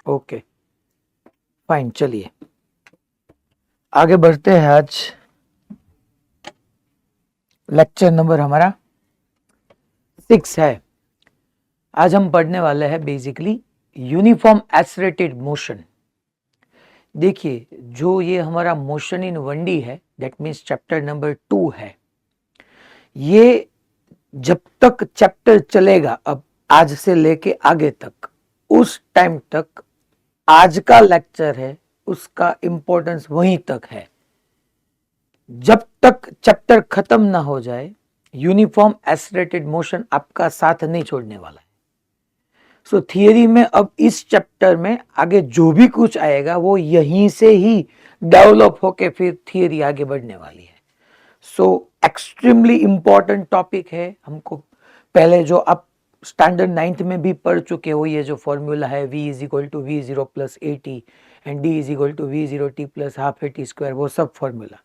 Okay fine, चलिए आगे बढ़ते हैं। आज लेक्चर नंबर हमारा 6 है। आज हम पढ़ने वाले हैं बेसिकली यूनिफॉर्म एक्सेलरेटेड मोशन। देखिए, जो ये हमारा मोशन इन 1D है, दैट मीन्स चैप्टर नंबर 2 है। ये जब तक चैप्टर चलेगा, अब आज से लेके आगे तक, उस टाइम तक आज का लेक्चर है, उसका इंपॉर्टेंस वहीं तक है। जब तक चैप्टर खत्म ना हो जाए, यूनिफॉर्म एक्सेलरेटेड मोशन आपका साथ नहीं छोड़ने वाला है। सो थियरी में अब इस चैप्टर में आगे जो भी कुछ आएगा वो यहीं से ही डेवलप होके फिर थियरी आगे बढ़ने वाली है। सो एक्सट्रीमली इंपॉर्टेंट टॉपिक है। हमको पहले जो आप स्टैंडर्ड 9th में भी पढ़ चुके हो, ये जो फॉर्मूला है V is equal to V0 plus AT and D is equal to V0T plus half AT square, वो सब फॉर्मूला।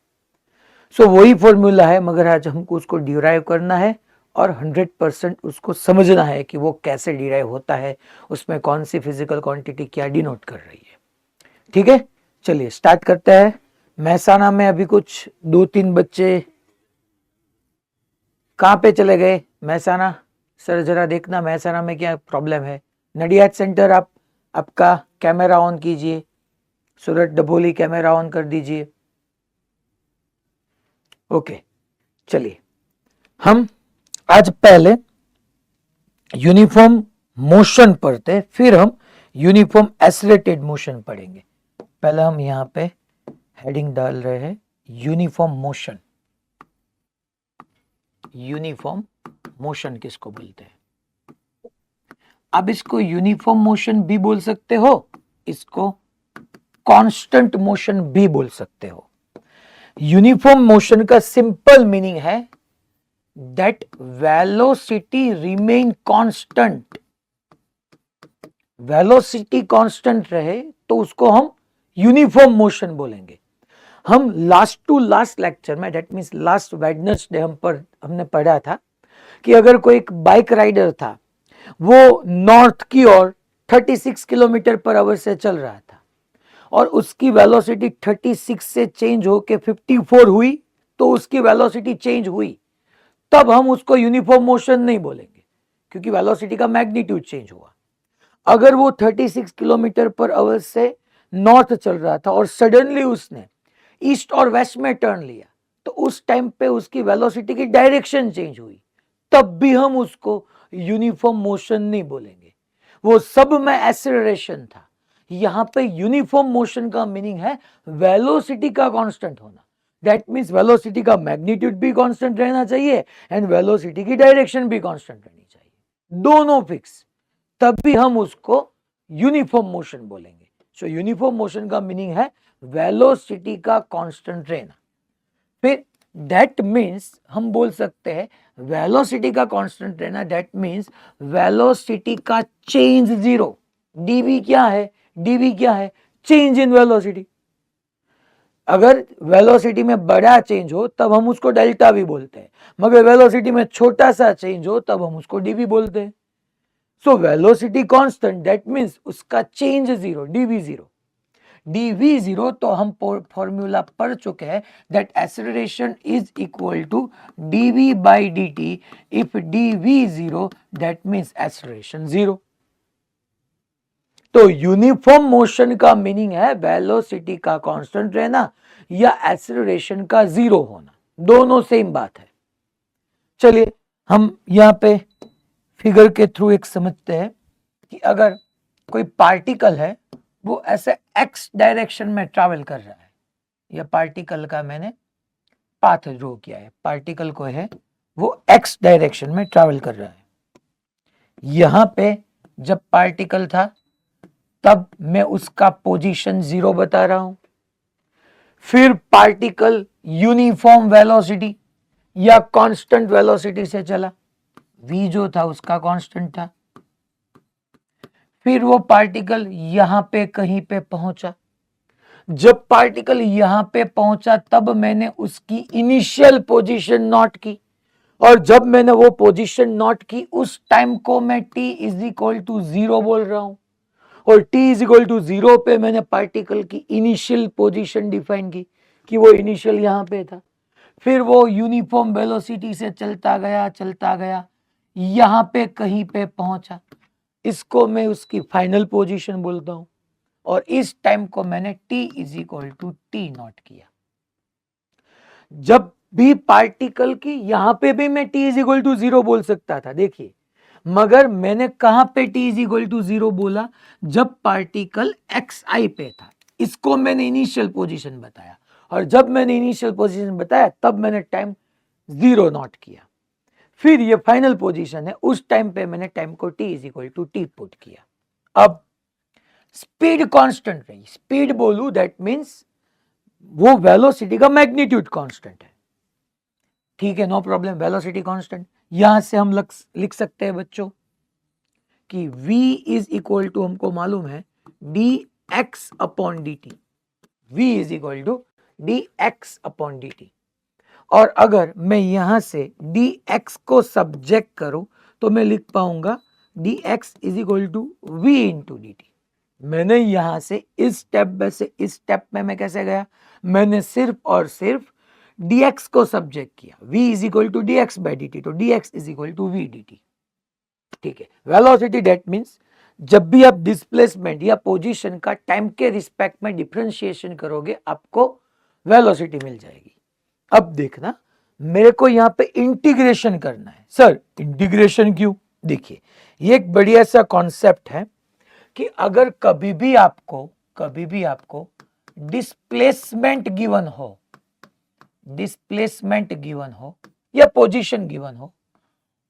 सो वही फॉर्मूला है, मगर आज हमको उसको डिराइव करना है और 100% उसको समझना है कि वो कैसे डिराइव होता है, उसमें कौन सी फिजिकल क्वांटिटी क्या डिनोट कर रही है। ठीक है, चलिए स्टार्ट करते हैं। महसाना में अभी कुछ 2-3 बच्चे कहाँ पे चले गए? महसाना सर जरा देखना महसाना में क्या प्रॉब्लम है। नडियाद सेंटर आप आपका कैमरा ऑन कीजिए। सूरत डभोली कैमरा ऑन कर दीजिए। ओके, चलिए हम आज पहले यूनिफॉर्म मोशन पढ़ते, फिर हम यूनिफॉर्म एक्सेलरेटेड मोशन पढ़ेंगे। पहले हम यहाँ पे हेडिंग डाल रहे हैं यूनिफॉर्म मोशन। यूनिफॉर्म मोशन किसको बोलते हैं? अब इसको यूनिफॉर्म मोशन भी बोल सकते हो, इसको कांस्टेंट मोशन भी बोल सकते हो। यूनिफॉर्म मोशन का सिंपल मीनिंग है that velocity remain constant. Velocity constant रहे तो उसको हम यूनिफॉर्म मोशन बोलेंगे। हम लास्ट टू लास्ट लेक्चर में, दैट मीन्स लास्ट वेडनेसडे हमने पढ़ा था कि अगर कोई एक बाइक राइडर था, वो नॉर्थ की ओर 36 किलोमीटर पर आवर से चल रहा था और उसकी वेलोसिटी 36 से चेंज होके 54 हुई, तो उसकी वेलोसिटी चेंज हुई, तब हम उसको यूनिफॉर्म मोशन नहीं बोलेंगे क्योंकि वेलोसिटी का मैग्नीट्यूड चेंज हुआ। अगर वो 36 किलोमीटर पर आवर से नॉर्थ चल रहा था और सडनली उसने ईस्ट और वेस्ट में टर्न लिया, तो उस टाइम पे उसकी वेलोसिटी की डायरेक्शन चेंज हुई, तब भी हम उसको यूनिफॉर्म मोशन नहीं बोलेंगे। वो सब में एक्सेलरेशन था। यहां पे यूनिफॉर्म मोशन का मीनिंग है वेलोसिटी का कांस्टेंट होना। दैट मीन्स वेलोसिटी का मैग्नीट्यूड भी कांस्टेंट रहना चाहिए एंड वेलोसिटी की डायरेक्शन भी कांस्टेंट रहनी चाहिए, दोनों फिक्स, तब भी हम उसको यूनिफॉर्म मोशन बोलेंगे। सो यूनिफॉर्म मोशन का मीनिंग है वेलोसिटी का कांस्टेंट रहना। फिर दैट मीन्स हम बोल सकते हैं वेलोसिटी का कांस्टेंट रहना, दैट मीन्स वेलोसिटी का चेंज जीरो। डीवी क्या है? डीवी क्या है? Change in velocity. अगर वेलोसिटी में बड़ा चेंज हो तब हम उसको डेल्टा भी बोलते हैं, मगर वेलोसिटी में छोटा सा चेंज हो तब हम उसको डीवी बोलते हैं। So velocity constant, that means उसका change zero, D V zero. D V zero तो हम फॉर्मूला पढ़ चुके हैं that acceleration is equal to D V by dt। If D V zero that means acceleration zero. तो यूनिफॉर्म मोशन का मीनिंग है वेलोसिटी का कांस्टेंट रहना या एक्सेलरेशन का जीरो होना, दोनों सेम बात है। चलिए हम यहाँ पे फिगर के थ्रू एक समझते हैं कि अगर कोई पार्टिकल है, वो ऐसे एक्स डायरेक्शन में ट्रैवल कर रहा है। यह पार्टिकल का मैंने पाथ ड्रॉ किया है। पार्टिकल को है वो एक्स डायरेक्शन में ट्रैवल कर रहा है। यहां पे जब पार्टिकल था तब मैं उसका पोजीशन 0 बता रहा हूं। फिर पार्टिकल यूनिफॉर्म वेलोसिटी या कांस्टेंट वेलोसिटी से चला, v जो था उसका कांस्टेंट था। फिर वो पार्टिकल यहां पे कहीं पे पहुंचा। जब पार्टिकल यहां पे पहुंचा तब मैंने उसकी इनिशियल पोजीशन नोट की, और जब मैंने वो पोजीशन नोट की उस टाइम को मैं t इज इक्वल टू 0 बोल रहा हूं। और t इज इक्वल टू 0 पे मैंने पार्टिकल की इनिशियल पोजीशन डिफाइन की कि वो इनिशियल यहां पे था, फिर वो यूनिफॉर्म वेलोसिटी से चलता गया यहां पे कहीं पे पहुंचा, इसको मैं उसकी फाइनल पोजीशन बोलता हूं, और इस टाइम को मैंने t is equal to t nought किया। जब भी पार्टिकल की यहां पे भी मैं t इज इक्वल टू 0 बोल सकता था, देखिए, मगर मैंने कहां पे t इज इक्वल टू 0 बोला, जब पार्टिकल xi पे था, इसको मैंने इनिशियल पोजीशन बताया, और जब मैंने इनिशियल पोजीशन बताया तब मैंने टाइम 0 नॉट किया, फिर ये फाइनल पोजीशन है, उस टाइम पे मैंने टाइम को t is equal to t put किया। अब स्पीड कांस्टेंट रही, स्पीड बोलू दैट मींस वो वेलोसिटी का मैग्नीट्यूड कांस्टेंट है, ठीक है, नो प्रॉब्लम, वेलोसिटी कांस्टेंट। यहां से हम लिख सकते हैं बच्चों कि v इज इक्वल टू, हमको मालूम है dx upon dt, v is equal to dx upon dt, और अगर मैं यहां से dx को सब्जेक्ट करूं तो मैं लिख पाऊंगा dx is equal to v into dt। मैंने यहां से इस स्टेप में से इस स्टेप में मैं कैसे गया, मैंने सिर्फ और सिर्फ dx को सब्जेक्ट किया, v is equal to dx by dt, तो dx is equal to v dt, ठीक है। वेलोसिटी दैट मींस जब भी आप डिस्प्लेसमेंट या पोजीशन का टाइम के रिस्पेक्ट में डिफरेंशिएशन करोगे आपको वेलोसिटी मिल जाएगी। अब देखना, मेरे को यहां पे इंटीग्रेशन करना है। सर इंटीग्रेशन क्यों? देखिए, ये एक बढ़िया सा कॉन्सेप्ट है कि अगर कभी भी आपको डिस्प्लेसमेंट गिवन हो या पोजीशन गिवन हो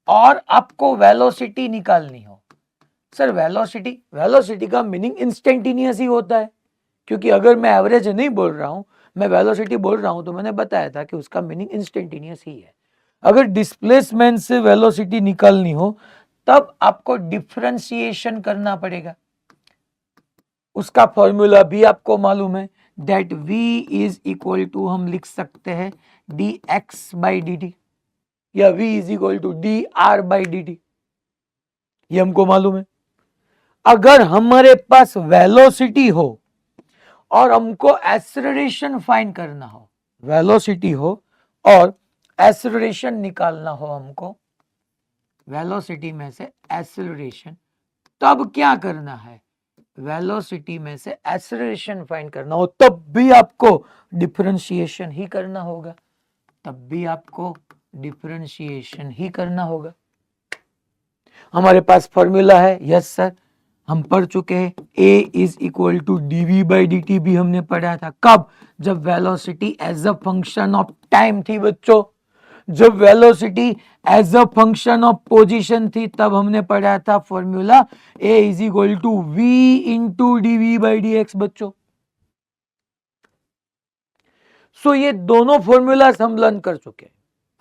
और आपको वेलोसिटी निकालनी हो, सर वेलोसिटी का मीनिंग इंस्टेंटेनियस ही होता है, क्योंकि अगर मैं एवरेज नहीं बोल रहा हूं, मैं वेलोसिटी बोल रहा हूं, तो मैंने बताया था कि उसका मीनिंग इंस्टेंटेनियस ही है। अगर डिस्प्लेसमेंट से वेलोसिटी निकालनी हो तब आपको डिफरेंशिएशन करना पड़ेगा, उसका फॉर्मूला भी आपको मालूम है, that v is equal to, हम लिख सकते हैं dx बाई dt, या v is equal to dr by dt, ये हमको मालूम है। अगर हमारे पास वेलोसिटी हो और हमको एक्सेलरेशन फाइंड करना हो, वेलोसिटी हो और एक्सेलरेशन निकालना हो हमको, वेलोसिटी में से एक्सेलरेशन, तब क्या करना है, वेलोसिटी में से एक्सेलरेशन फाइंड करना हो तब भी आपको डिफरेंशिएशन ही करना होगा, हमारे पास फॉर्मूला है, यस सर, हम पढ़ चुके हैं, a is equal to dv by dt भी हमने पढ़ा था, कब, जब velocity as a function of time थी बच्चों, जब velocity as a function of position थी तब हमने पढ़ा था formula a is equal to v into dv by dx बच्चों। सो ये दोनों फॉर्मूलाज हम लर्न कर चुके हैं,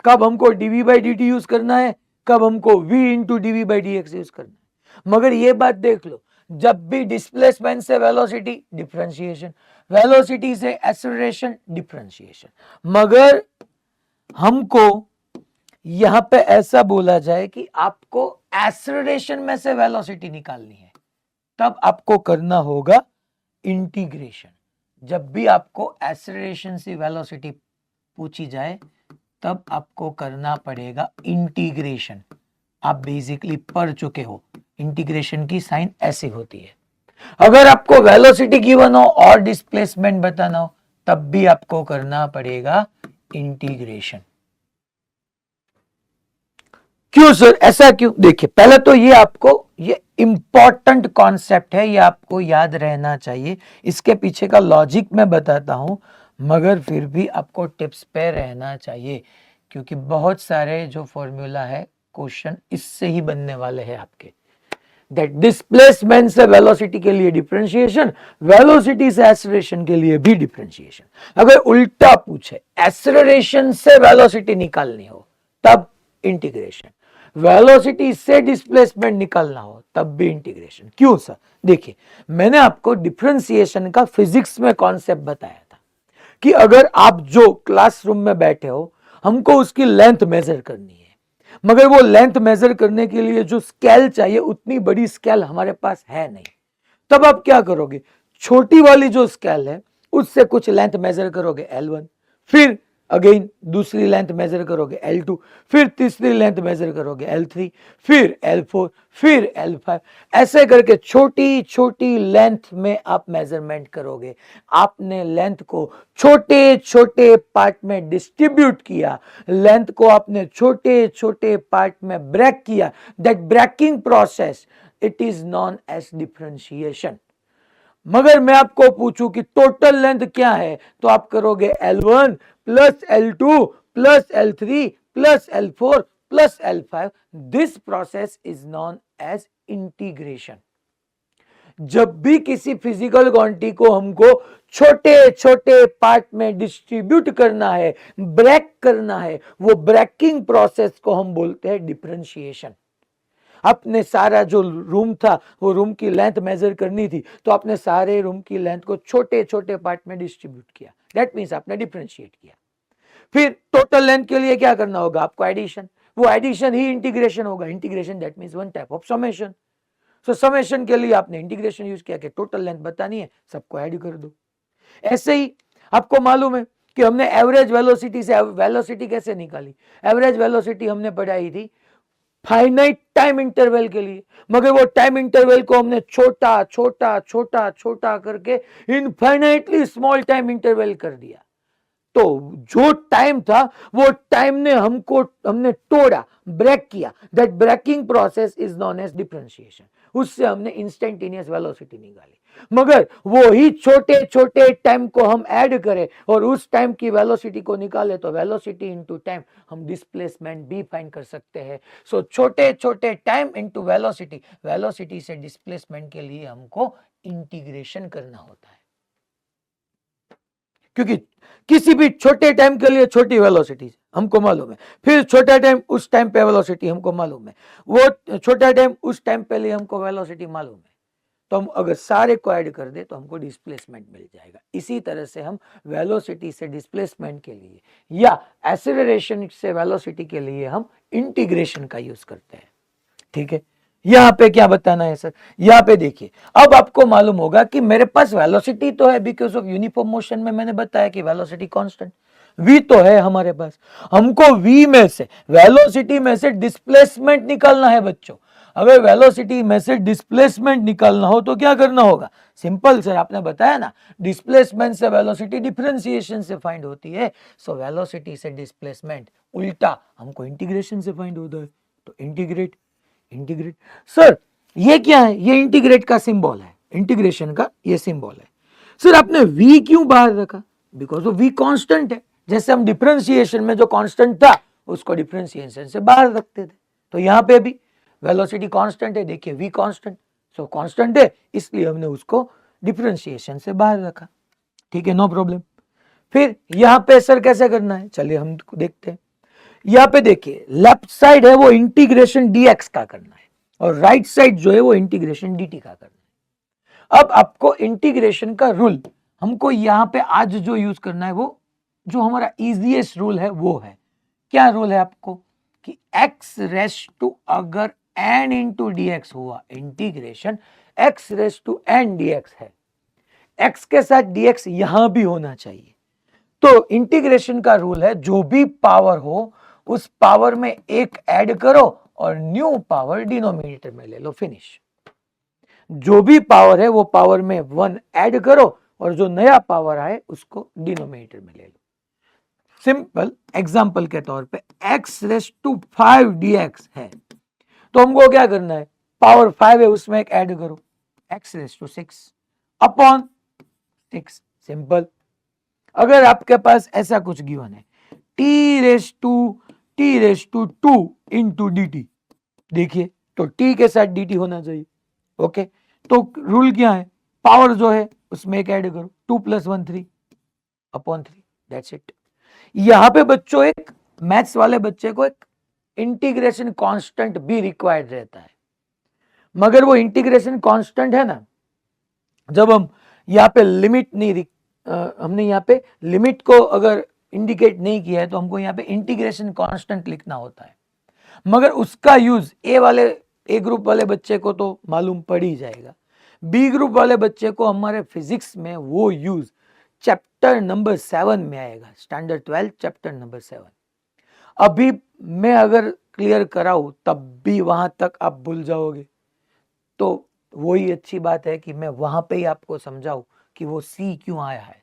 कब हमको dv बाई dt यूज करना है, कब हमको v into dv by dx use करना है। मगर ये बात देख लो, जब भी डिस्प्लेसमेंट से वेलोसिटी डिफरेंशिएशन, वेलोसिटी से एक्सेलरेशन डिफरेंशिएशन, मगर हमको यहां पे ऐसा बोला जाए कि आपको एक्सेलरेशन में से वेलोसिटी निकालनी है, तब आपको करना होगा इंटीग्रेशन। जब भी आपको एक्सेलरेशन से वेलोसिटी पूछी जाए तब आपको करना पड़ेगा इंटीग्रेशन। आप बेसिकली पढ़ चुके हो, इंटीग्रेशन की साइन ऐसी होती है। अगर आपको वेलोसिटी गिवन हो और डिस्प्लेसमेंट बताना हो तब भी आपको करना पड़ेगा इंटीग्रेशन। क्यों सर, ऐसा क्यों? देखिए, पहले तो ये आपको, ये इंपॉर्टेंट कॉन्सेप्ट है, ये आपको याद रहना चाहिए, इसके पीछे का लॉजिक मैं बताता हूं, मगर फिर भी आपको टिप्स पे रहना चाहिए, क्योंकि बहुत सारे जो फॉर्मूला है क्वेश्चन इससे ही बनने वाले हैं आपके, दैट डिस्प्लेसमेंट से वेलोसिटी के लिए डिफरेंशिएशन, वेलोसिटी से एक्सेलरेशन के लिए भी डिफरेंशिएशन। अगर उल्टा पूछे, एक्सेलरेशन से वेलोसिटी निकालनी हो तब इंटीग्रेशन, वेलोसिटी से डिस्प्लेसमेंट निकालना हो तब भी इंटीग्रेशन। क्यों सर? देखिए, मैंने आपको डिफरेंशिएशन का फिजिक्स में कॉन्सेप्ट बताया था कि अगर आप जो क्लासरूम में बैठे हो, हमको उसकी लेंथ मेजर करनी है, मगर वो लेंथ मेजर करने के लिए जो स्केल चाहिए उतनी बड़ी स्केल हमारे पास है नहीं, तब आप क्या करोगे, छोटी वाली जो स्केल है उससे कुछ लेंथ मेजर करोगे L1, फिर अगेन दूसरी लेंथ मेजर करोगे L2, फिर तीसरी लेंथ मेजर करोगे L3, फिर L4, फिर L5, ऐसे करके छोटी छोटी लेंथ में आप मेजरमेंट करोगे। आपने लेंथ को छोटे छोटे पार्ट में डिस्ट्रीब्यूट किया, लेंथ को आपने छोटे छोटे पार्ट में ब्रेक किया, that breaking process it is known as differentiation. मगर मैं आपको पूछूं कि टोटल लेंथ क्या है, तो आप करोगे L1 plus L2 plus L3 plus L4 plus L5। This process is known as integration. जब भी किसी फिजिकल क्वांटिटी को हमको छोटे छोटे पार्ट में डिस्ट्रीब्यूट करना है, ब्रेक करना है, वो ब्रेकिंग प्रोसेस को हम बोलते हैं डिफरेंशिएशन। आपने सारा जो रूम था वो रूम की लेंथ मेजर करनी थी, तो आपने सारे रूम की लेंथ को छोटे छोटे पार्ट में डिस्ट्रीब्यूट किया, दैट मीन्स आपने डिफरेंशिएट किया। फिर टोटल लेंथ के लिए क्या करना होगा आपको, एडिशन। वो एडिशन ही इंटीग्रेशन होगा। Integration that means one type of summation. So summation के लिए आपने इंटीग्रेशन यूज किया कि टोटल लेंथ बतानी है, सबको ऐड कर दो। ऐसे ही आपको मालूम है कि हमने एवरेज वेलोसिटी से वेलोसिटी कैसे निकाली। एवरेज वेलोसिटी हमने पढ़ाई थी फाइनाइट टाइम इंटरवल के लिए, मगर वो टाइम इंटरवल को हमने छोटा छोटा छोटा छोटा करके इनफाइनाइटली स्मॉल टाइम इंटरवल कर दिया। तो जो टाइम था वो टाइम ने हमने तोड़ा, ब्रेक किया। That breaking process is known as differentiation. उससे हमने इंस्टेंटेनियस वेलोसिटी निकाली। मगर वो ही छोटे छोटे टाइम को हम ऐड करें और उस टाइम की वेलोसिटी को निकाले, तो वेलोसिटी इनटू टाइम हम डिस्प्लेसमेंट भी फाइंड कर सकते हैं। सो छोटे छोटे टाइम इनटू वेलोसिटी, वेलोसिटी से डिस्प्लेसमेंट के लिए हमको इंटीग्रेशन करना होता है, क्योंकि किसी भी छोटे टाइम के लिए छोटी वेलोसिटी हमको मालूम है, फिर छोटा टाइम उस टाइम पे वेलोसिटी हमको मालूम है, वो छोटा टाइम उस टाइम पे लिए हमको वेलोसिटी मालूम है। तो हम अगर सारे को ऐड कर दे तो हमको डिस्प्लेसमेंट मिल जाएगा। इसी तरह से हम वेलोसिटी से डिस्प्लेसमेंट के लिए या एक्सेलरेशन से वेलोसिटी के लिए हम इंटीग्रेशन का यूज करते हैं। ठीक है, यहां पे क्या बताना है सर, यहां पे देखिए, अब आपको मालूम होगा कि मेरे पास वेलोसिटी तो है, बिकॉज ऑफ यूनिफॉर्म मोशन में मैंने बताया कि वेलोसिटी कांस्टेंट v तो है हमारे पास। हमको v में से, वेलोसिटी में से डिस्प्लेसमेंट निकालना है बच्चों। अगर वेलोसिटी में से डिस्प्लेसमेंट निकालना हो तो क्या करना होगा, सिंपल सर, आपने बताया ना, डिस्प्लेसमेंट से वेलोसिटी डिफरेंशिएशन से फाइंड होती है। सो वेलोसिटी से डिस्प्लेसमेंट उल्टा हमको इंटीग्रेशन से फाइंड होता है। तो इंटीग्रेट इंटीग्रेट सर, ये क्या है, ये इंटीग्रेट का सिंबल है, इंटीग्रेशन का ये सिंबल है। सर आपने v क्यों बाहर रखा, बिकॉज v कांस्टेंट है। जैसे हम डिफरेंशिएशन में जो कांस्टेंट था उसको डिफरेंशिएशन से बाहर रखते थे, तो यहां पे भी वेलोसिटी कांस्टेंट है, देखिए v कांस्टेंट, सो कांस्टेंट है इसलिए हमने उसको डिफरेंशिएशन से बाहर रखा। ठीक है, नो प्रॉब्लम। फिर यहां पे सर कैसे करना है, चलिए हम देखते हैं। यहां पे देखिए, लेफ्ट साइड है वो इंटीग्रेशन dx का करना है और राइट साइड जो है वो इंटीग्रेशन dt का करना है। अब आपको इंटीग्रेशन का रूल हमको यहां पे आज जो यूज करना है, वो जो हमारा इजीएस्ट रूल है वो है, क्या रूल है आपको, कि x रेस टू अगर n इंटू dx हुआ, integration x raise to n dx है, x के साथ dx यहां भी होना चाहिए। तो इंटीग्रेशन का रूल है, जो भी पावर हो उस पावर में एक ऐड करो और न्यू पावर डिनोमिनेटर में ले लो, फिनिश। जो भी पावर है वो पावर में 1 ऐड करो और जो नया पावर आए उसको डिनोमिनेटर में ले लो। सिंपल एग्जांपल के तौर पे x रेस टू 5 dx है, तो हमको क्या करना है, पावर 5 है उसमें एक ऐड करो, x raise to 6 upon 6, simple. अगर आपके पास ऐसा कुछ गिवन है, t raise to 2 into dt, देखिए तो t के साथ dt होना चाहिए। ओके, तो रूल क्या है, पावर जो है उसमें एक ऐड करो, 2 + 1 3 अपॉन 3, दैट्स इट। यहां पे बच्चों एक मैथ्स वाले बच्चे को एक इंटीग्रेशन कांस्टेंट भी रिक्वायर्ड रहता है, मगर वो इंटीग्रेशन कांस्टेंट है ना, जब हम यहाँ पे लिमिट नहीं हमने यहाँ पे लिमिट को अगर इंडिकेट नहीं किया है तो हमको यहाँ पे इंटीग्रेशन कांस्टेंट लिखना होता है, मगर उसका यूज ए ग्रुप वाले बच्चे को तो मालूम पड़ ही जाएगा, बी ग्रुप वाले बच्चे को हमारे फिजिक्स में वो यूज चैप्टर नंबर 7 में आएगा, स्टैंडर्ड 12 चैप्टर नंबर 7। अभी मैं अगर क्लियर कराऊं तब भी वहां तक आप भूल जाओगे, तो वही अच्छी बात है कि मैं वहां पे ही आपको समझाऊं कि वो सी क्यों आया है।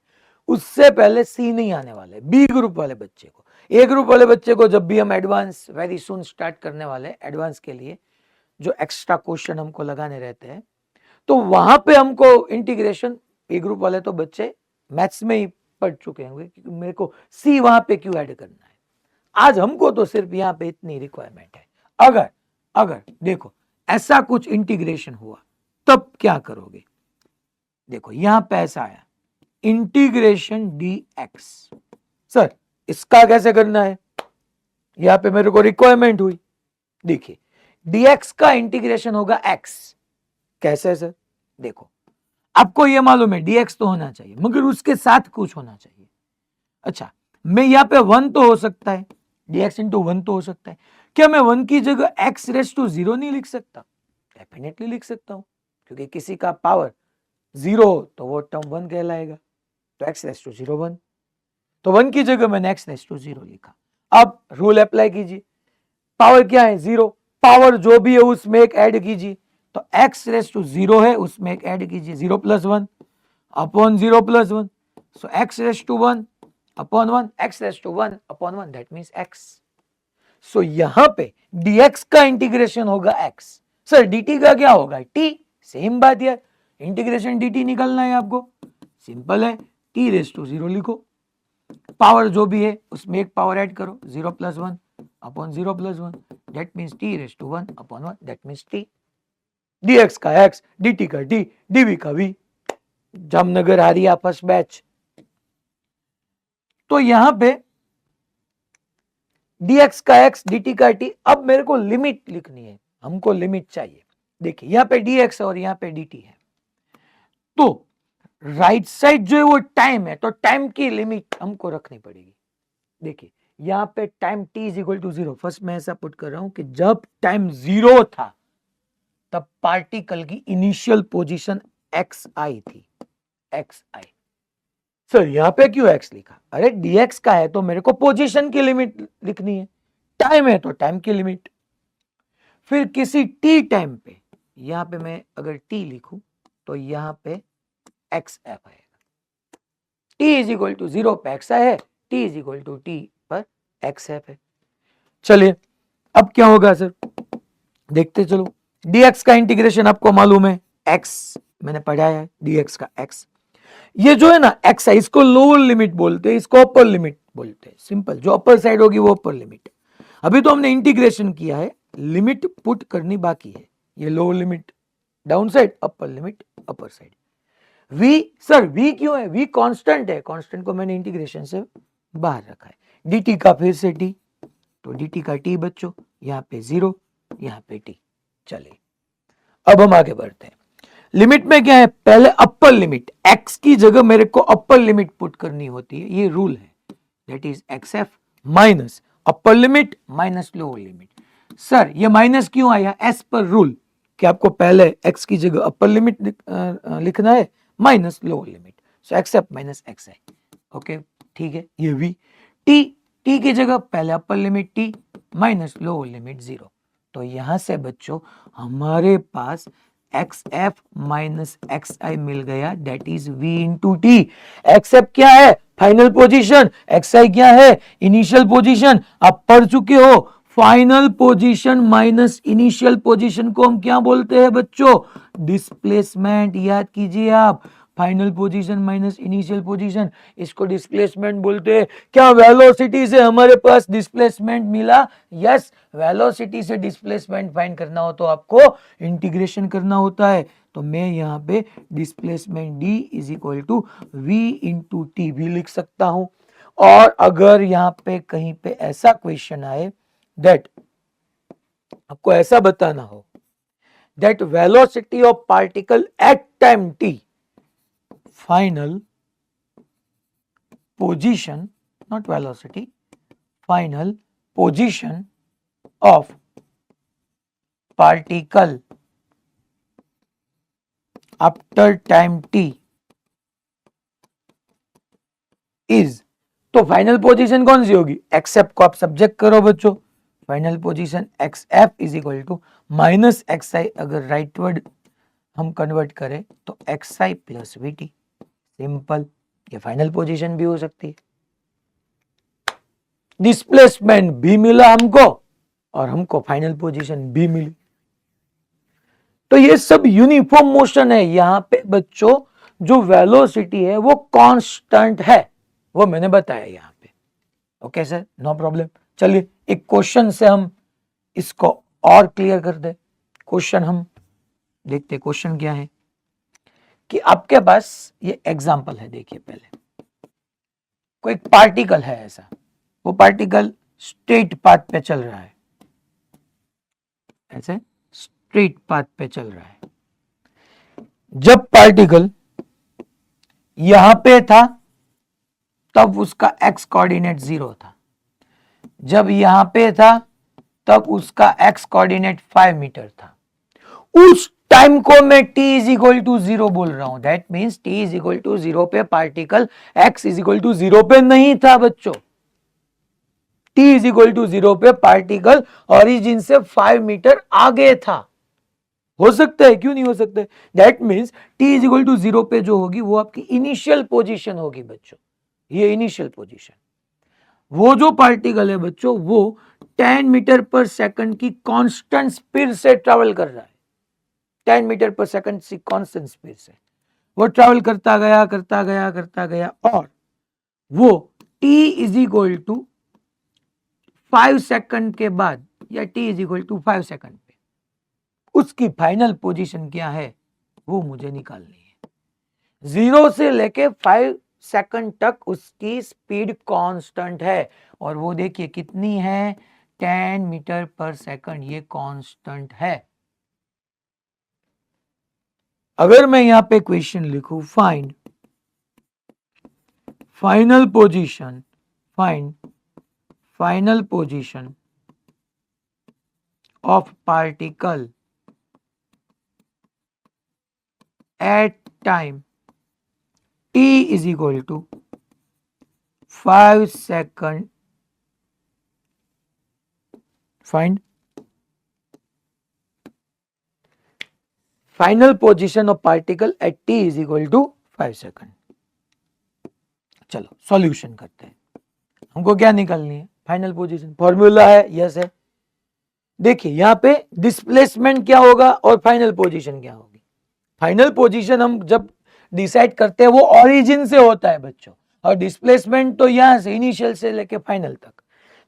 उससे पहले सी नहीं आने वाले बी ग्रुप वाले बच्चे को। ए ग्रुप वाले बच्चे को जब भी हम एडवांस वेरी सुन स्टार्ट करने वाले एडवांस के लिए जो एक्स्ट्रा क्वेश्चन हमको लगाने रहते हैं, तो वहां पे हमको इंटीग्रेशन, ए ग्रुप वाले तो बच्चे मैथ्स में ही पढ़ चुके होंगे कि मेरे को सी वहां पे क्यों ऐड करना है। आज हमको तो सिर्फ यहाँ पे इतनी रिक्वायरमेंट है। अगर अगर देखो ऐसा कुछ इंटीग्रेशन हुआ तब क्या करोगे? देखो यहां पे ऐसा आया इंटीग्रेशन dx, सर इसका कैसे करना है? यहां पे मेरे को रिक्वायरमेंट हुई, देखिए dx का इंटीग्रेशन होगा x। कैसे सर? देखो आपको ये मालूम है dx तो होना चाहिए मगर उसके साथ कुछ होना चाहिए। अच्छा, मैं यहाँ पे 1 तो हो सकता है, dx इंटू 1 तो हो सकता है। क्या मैं 1 की जगह x रेस टू 0 नहीं लिख सकता? डेफिनेटली लिख सकता हूं, क्योंकि किसी का पावर 0 तो वो टर्म 1 कहलाएगा। तो x रेस टू 0 1, तो 1 की जगह मैंने x रेस टू 0 लिखा। अब रूल अप्लाई कीजिए, पावर क्या है 0, पावर जो भी है उसमें एक ऐड कीजिए, तो x रेस टू 0 है उसमें एक ऐड कीजिए, 0 plus 1 upon 0 plus 1, so x raise to 1 upon 1, x raise to 1 upon 1 that means x। So यहां पे dx का इंटीग्रेशन होगा x। सर dt का क्या होगा t? सेम बात यार, इंटीग्रेशन dt निकलना है आपको, सिंपल है, t रेस टू 0 लिखो, पावर जो भी है उसमें एक पावर ऐड करो, 0 plus 1 upon 0 plus 1 that means t raise to 1 upon 1 that means t। dx का x, dt का d, dv का v। जामनगर हारिया फर्स्ट बैच। तो यहां पे dx का x, dt का t। अब मेरे को लिमिट लिखनी है, हमको लिमिट चाहिए। देखिए यहां पे dx है और यहां पे dt है, तो राइट साइड जो है वो टाइम है, तो टाइम की लिमिट हमको रखनी पड़ेगी। देखिए यहां पे time t is equal to 0, first मैं ऐसा पुट कर रहा हूं कि जब टाइम 0 था तब पार्टिकल की इनिशियल पोजीशन xi थी, xi। सर यहां पे क्यों x लिखा? अरे dx का है तो मेरे को पोजीशन की लिमिट लिखनी है, टाइम है तो टाइम की लिमिट। फिर किसी t टाइम पे, यहां पे मैं अगर t लिखूं तो यहां पे xf आएगा। t इज इक्वल टू 0 पे xi है, t is equal to t पर xf है। चलिए अब क्या होगा सर, देखते चलो। dx का इंटीग्रेशन आपको मालूम है x, मैंने पढ़ाया है dx का x। ये जो है ना x है, इसको लोअर लिमिट बोलते हैं, इसको अपर लिमिट बोलते हैं। सिंपल, जो अपर साइड होगी वो अपर लिमिट। अभी तो हमने इंटीग्रेशन किया है, लिमिट पुट करनी बाकी है। ये लोअर लिमिट डाउन साइड, अपर limit upper side. v, sir v क्यों है? v कांस्टेंट है, कांस्टेंट को मैंने इंटीग्रेशन से बाहर रखा है। dt का फिर से t, तो dt का t बच्चों यहाँ पे 0, यहाँ पे t। चलिए अब हम आगे बढ़ते हैं। लिमिट में क्या है? पहले अपर लिमिट, x की जगह मेरे को अपर लिमिट पुट करनी होती है, ये रूल है, that is xf minus upper limit minus lower limit. Sir ये माइनस क्यों आया? एज पर रूल कि आपको पहले x की जगह अपर लिमिट लिखना है माइनस लोअर लिमिट, सो xf माइनस xi। ओके ठीक है, ये v। t की जगह पहले upper limit t minus lower limit 0। तो यहां से बच्चों हमारे पास xf माइनस xi मिल गया, that is v into T. xf क्या है? Final position. xi क्या है? Initial position. आप पढ़ चुके हो, final position minus initial position को हम क्या बोलते हैं बच्चों? डिस्प्लेसमेंट। याद कीजिए आप, final position minus initial position, इसको डिस्प्लेसमेंट बोलते हैं। क्या वेलोसिटी से हमारे पास डिस्प्लेसमेंट मिला? यस, वेलोसिटी से डिस्प्लेसमेंट फाइंड करना हो तो आपको इंटीग्रेशन करना होता है। तो मैं यहाँ पे displacement d is equal to v into t भी लिख सकता हूं। और अगर यहाँ पे कहीं पे ऐसा क्वेश्चन आए दैट आपको ऐसा बताना हो that velocity of particle at time t, final position, not velocity, final position of particle after time T is, तो फाइनल पोजीशन कौन सी होगी? एक्सएफ को आप सब्जेक्ट करो बच्चों, final position X F is equal to minus X I, अगर rightward हम कन्वर्ट करें तो X I plus V T, simple. ये फाइनल पोजीशन भी हो सकती है। डिस्प्लेसमेंट भी मिला हमको और हमको फाइनल पोजीशन भी मिली, तो ये सब यूनिफॉर्म मोशन है। यहां पे बच्चों जो वेलोसिटी है वो कांस्टेंट है, वो मैंने बताया यहां पे। Okay sir, no problem. चलिए एक क्वेश्चन से हम इसको और क्लियर कर दे। क्वेश्चन हम देखते, क्वेश्चन क्या है कि आपके पास ये एग्जांपल है, देखिए पहले कोई पार्टिकल है ऐसा, वो पार्टिकल स्ट्रेट पाथ पे चल रहा है, ऐसे स्ट्रेट पाथ पे चल रहा है। जब पार्टिकल यहां पे था तब उसका एक्स कोऑर्डिनेट 0 था, जब यहां पे था तब उसका एक्स कोऑर्डिनेट 5 मीटर था। उस टाइम को मैं t इज इक्वल टू 0 बोल रहा हूं, that means t is equal to 0 पे particle x is equal to 0 पे नहीं था बच्चों। t इज इक्वल टू 0 पे पार्टिकल ओरिजिन से 5 मीटर आगे था। हो सकता है, क्यों नहीं हो सकता है? That means t is equal to 0 पे जो होगी वो आपकी इनिशियल पोजीशन होगी बच्चों, ये इनिशियल पोजीशन। वो जो पार्टिकल है बच्चों वो 10 मीटर पर सेकंड की कांस्टेंट स्पीड से ट्रैवल कर रहा है, 10 मीटर पर सेकंड की कांस्टेंट स्पीड से वो ट्रैवल करता गया करता गया करता गया, और वो t is equal to 5 second के बाद या t is equal to 5 second पे उसकी फाइनल पोजीशन क्या है वो मुझे निकालनी है। 0 से लेके 5 सेकंड तक उसकी स्पीड कांस्टेंट है, और वो देखिए कितनी है, 10 मीटर पर सेकंड, ये कांस्टेंट है। अगर मैं यहां पे क्वेश्चन लिखूं, find final position, find final position of particle at time t is equal to 5 second, find final position of particle at t is equal to 5 second। चलो सॉल्यूशन करते हैं, हमको क्या निकालनी है? Final position. फॉर्मूला है, yes है। देखिए यहां पे डिस्प्लेसमेंट क्या होगा और फाइनल पोजीशन क्या होगी। फाइनल पोजीशन हम जब डिसाइड करते हैं वो ओरिजिन से होता है बच्चों, और डिस्प्लेसमेंट तो यहां से इनिशियल से लेके फाइनल तक।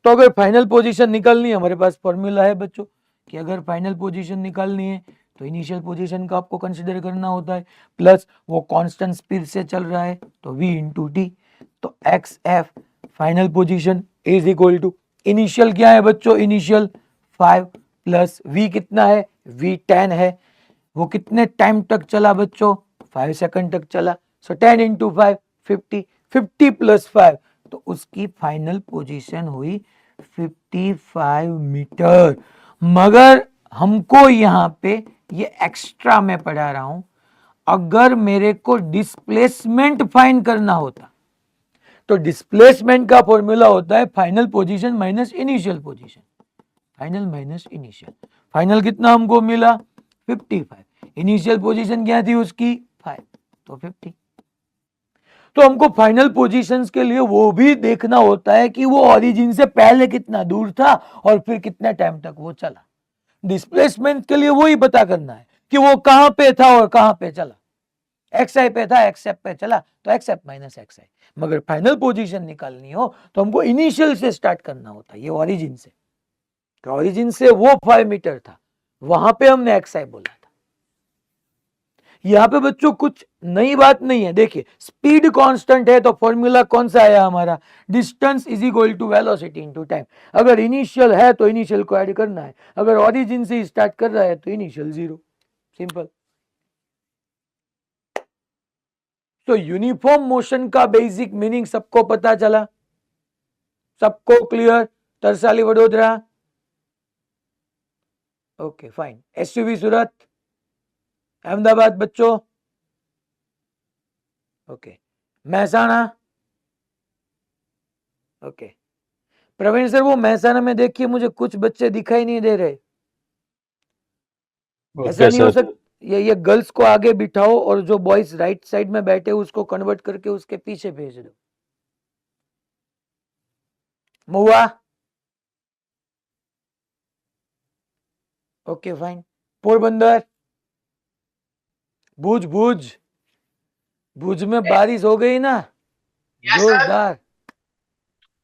तो अगर फाइनल पोजीशन निकालनी है, हमारे पास फॉर्मूला है बच्चों कि अगर फाइनल पोजीशन निकालनी है तो इनिशियल पोजीशन का आपको कंसीडर करना होता है, प्लस वो कांस्टेंट स्पीड से चल रहा है तो v इंटू टी। तो x f final position is equal to, initial क्या है बच्चों, इनिशियल 5 प्लस v कितना है, v 10 है। वो कितने टाइम तक चला बच्चों, 5 सेकंड तक चला। सो 10 इंटू 5 50, 50 प्लस 5, तो उसकी फाइनल पोजीशन हुई 55 मीटर। मगर हमको यहां पे ये एक्स्ट्रा मैं पढ़ा रहा हूं, अगर मेरे को डिस्प्लेसमेंट फाइंड करना होता तो डिस्प्लेसमेंट का फॉर्मूला होता है final position minus initial position, final minus initial. Final कितना हमको मिला, 55, इनिशियल पोजीशन क्या थी उसकी 5, तो 50। तो हमको फाइनल पोजीशंस के लिए वो भी देखना होता है कि वो ओरिजिन से पहले कितना दूर था और फिर कितने टाइम तक वो चला। डिस्प्लेसमेंट के लिए वही पता करना है कि वो कहां पे था और कहां पे चला। एक्स आई पे था, एक्स एफ पे चला, तो एक्स एफ माइनस एक्स आई। मगर फाइनल पोजीशन निकालनी हो तो हमको इनिशियल से स्टार्ट करना होता है, ये ओरिजिन से। ओरिजिन से वो 5 मीटर था, वहां पे हमने एक्स आई बोला था। यहां पे बच्चों कुछ नई बात नहीं है। देखिए स्पीड कांस्टेंट है तो फॉर्मूला कौन सा आया हमारा, distance is equal to velocity into time. अगर इनिशियल है तो इनिशियल को ऐड करना है, अगर ओरिजिन से स्टार्ट कर रहा है तो इनिशियल 0, सिंपल। तो यूनिफॉर्म मोशन का बेसिक मीनिंग सबको पता चला, सबको clear? Tarsali Vadodara, okay fine. SUV Surat, Ahmedabad बच्चों, okay, Mehsana. Okay, Praveen sir वो महसाणा में देखिए मुझे कुछ बच्चे दिखाई नहीं दे रहे। ऐसा ओके नहीं हो सर। सकता ये गर्ल्स को आगे बिठाओ और जो बॉयज राइट साइड में बैठे उसको कन्वर्ट करके उसके पीछे भेज दो। महुआ। Okay fine. पोरबंदर। भुज भुज। भुज में बारिश हो गई ना क्या सर? जोरदार।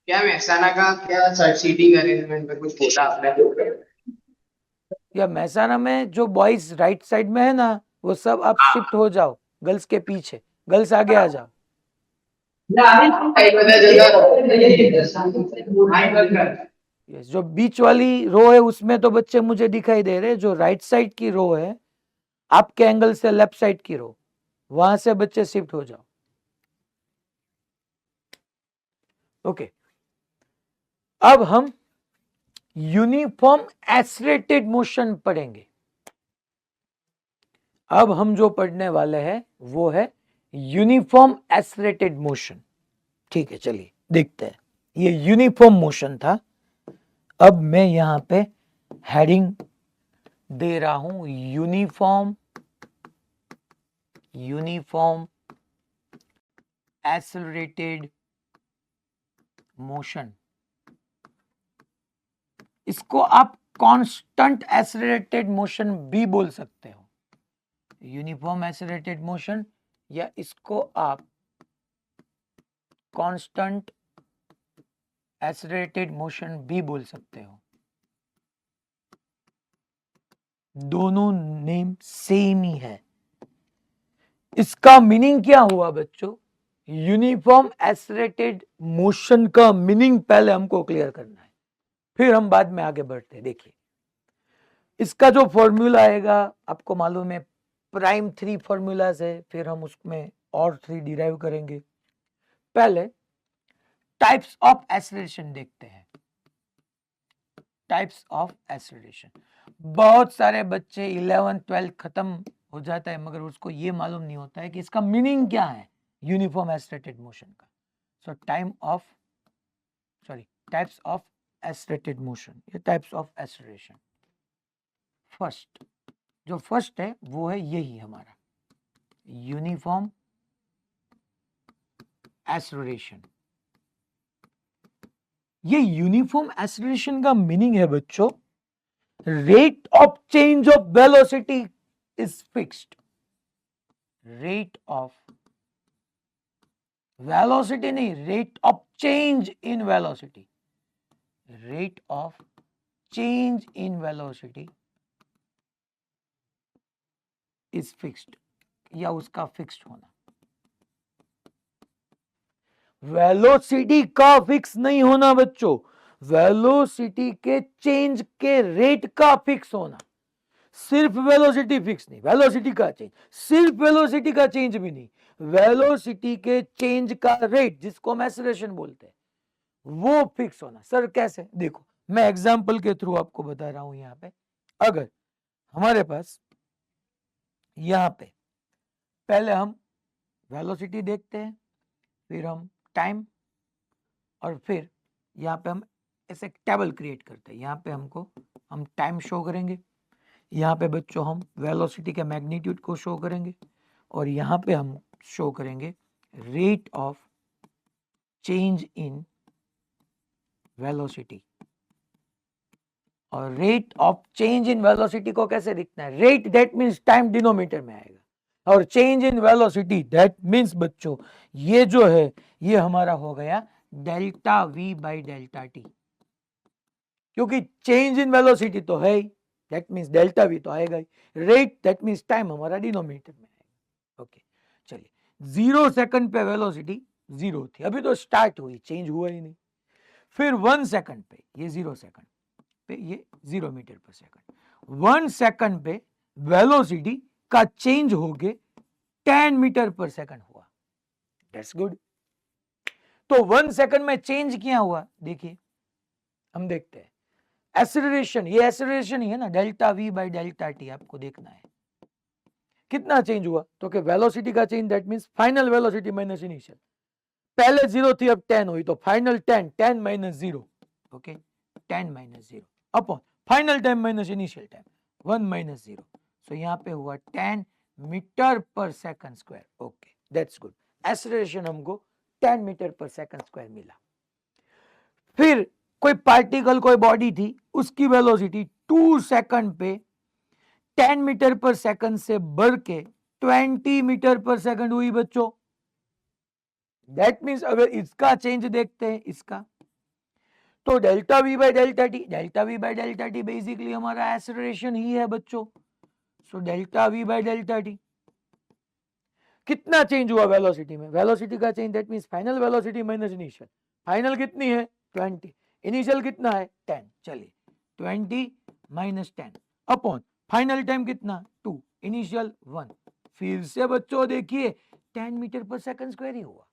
क्या महसाना का क्या सर सीटिंग अरेंजमेंट पे कुछ बोला आपने? या महसाणा में जो बॉयज राइट साइड में है ना वो सब आप शिफ्ट हो जाओ गर्ल्स के पीछे, गर्ल्स आगे आ जाओ। यस, जो बीच वाली रो है उसमें तो बच्चे मुझे दिखाई दे रहे, जो राइट साइड की रो है आपके एंगल से लेफ्ट साइड की रो, वहां से बच्चे शिफ्ट हो जाओ। ओके, अब हम यूनिफॉर्म एसलेटेड मोशन पढ़ेंगे। अब हम जो पढ़ने वाले हैं वो है यूनिफॉर्म एसलेटेड मोशन। ठीक है, चलिए देखते हैं। ये यूनिफॉर्म मोशन था। अब मैं यहां पे हेडिंग दे रहा हूं यूनिफॉर्म एसलरेटेड मोशन। इसको आप कांस्टेंट एसलरेटेड मोशन भी बोल सकते हो, यूनिफॉर्म एसलरेटेड मोशन, या इसको आप कांस्टेंट एसलरेटेड मोशन भी बोल सकते हो। दोनों नेम सेम ही है। इसका मीनिंग क्या हुआ बच्चों? यूनिफॉर्म एसलरेटेड मोशन का मीनिंग पहले हमको क्लियर करना है, फिर हम बाद में आगे बढ़ते हैं। देखिए इसका जो फॉर्मूला आएगा आपको मालूम है, प्राइम 3 फॉर्मूलाज है, फिर हम उसमें और 3 डिराइव करेंगे। पहले टाइप्स ऑफ एसलरेशन देखते हैं। टाइप्स ऑफ एसलरेशन, बहुत सारे बच्चे 11th 12th खत्म हो जाता है मगर उसको ये मालूम नहीं होता है कि इसका मीनिंग क्या है यूनिफॉर्म एसलरेटेड मोशन का। So types of accelerated motion, ये टाइप्स ऑफ एसलरेशन। फर्स्ट, जो फर्स्ट है वो है यही हमारा यूनिफॉर्म एसलरेशन। ये यूनिफॉर्म एसलरेशन का मीनिंग है बच्चों, rate of change of velocity is fixed. Rate of velocity नहीं, rate of change in velocity. Rate of change in velocity is fixed, या उसका फिक्स्ड होना। वेलोसिटी का फिक्स नहीं होना बच्चों, वेलोसिटी के चेंज के रेट का फिक्स होना। सिर्फ वेलोसिटी फिक्स नहीं, वेलोसिटी का चेंज, सिर्फ वेलोसिटी का चेंज भी नहीं, वेलोसिटी के चेंज का रेट जिसको हम एक्सेलरेशन बोलते हैं वो फिक्स होना। सर कैसे? देखो मैं एग्जांपल के थ्रू आपको बता रहा हूं। यहां पे अगर हमारे पास यहां पे पहले हम वेलोसिटी देखते हैं, फिर हम टाइम, और फिर यहाँ पे हम ऐसे टेबल क्रिएट करते हैं। यहाँ पे हम टाइम शो करेंगे, यहाँ पे बच्चों हम वेलोसिटी के मैग्नीट्यूड को शो करेंगे, और यहाँ पे हम शो करेंगे rate of change in velocity. और rate of change in velocity को कैसे लिखना है? Rate that means time denominator में आएगा, और change in velocity that means बच्चों ये जो है ये हमारा हो गया delta V by delta T, क्योंकि चेंज इन वेलोसिटी तो है ही, दैट मीन्स डेल्टा वी तो आएगा ही। रेट दैट मीन्स टाइम हमारा डिनोमिनेटर में आएगा। ओके चलिए, 0 सेकंड पे वेलोसिटी 0 थी, अभी तो स्टार्ट हुई, चेंज हुआ ही नहीं। फिर 1 सेकंड पे ये 0 सेकंड पे ये 0 मीटर पर सेकंड, 1 सेकंड पे वेलोसिटी का चेंज हो गए 10 मीटर पर सेकंड हुआ। That's good. तो 1 सेकंड में चेंज क्या हुआ देखिए, हम देखते हैं एक्सेलरेशन, ये एक्सेलरेशन ही है ना, delta V by delta T आपको देखना है। कितना चेंज हुआ, तो कि वेलोसिटी का change that means final velocity minus initial, पहले 0 थी अब 10 हुई, तो final 10, 10 minus 0, okay 10 minus 0 upon final time minus initial time 1 minus 0, सो यहाँ पे हुआ 10 मीटर पर second square, okay that's good, acceleration हमको 10 मीटर पर सेकंड स्क्वायर मिला। फिर कोई पार्टिकल कोई बॉडी थी, उसकी वेलोसिटी 2 सेकंड पे 10 मीटर पर सेकंड से बढ़ के 20 मीटर पर सेकंड हुई बच्चों। दैट मीन्स अगर इसका चेंज देखते हैं इसका, तो delta V by delta T, delta V by delta T basically हमारा एक्सेलरेशन ही है बच्चों, so delta V by delta T कितना चेंज हुआ वेलोसिटी में, वेलोसिटी का change that means final velocity minus initial, final कितनी है 20, इनिशियल कितना है 10, चलिए 20 माइनस 10 अपॉन फाइनल टाइम कितना 2, इनिशियल 1, फिर से बच्चों देखिए 10 मीटर पर सेकंड स्क्वायर ही हुआ।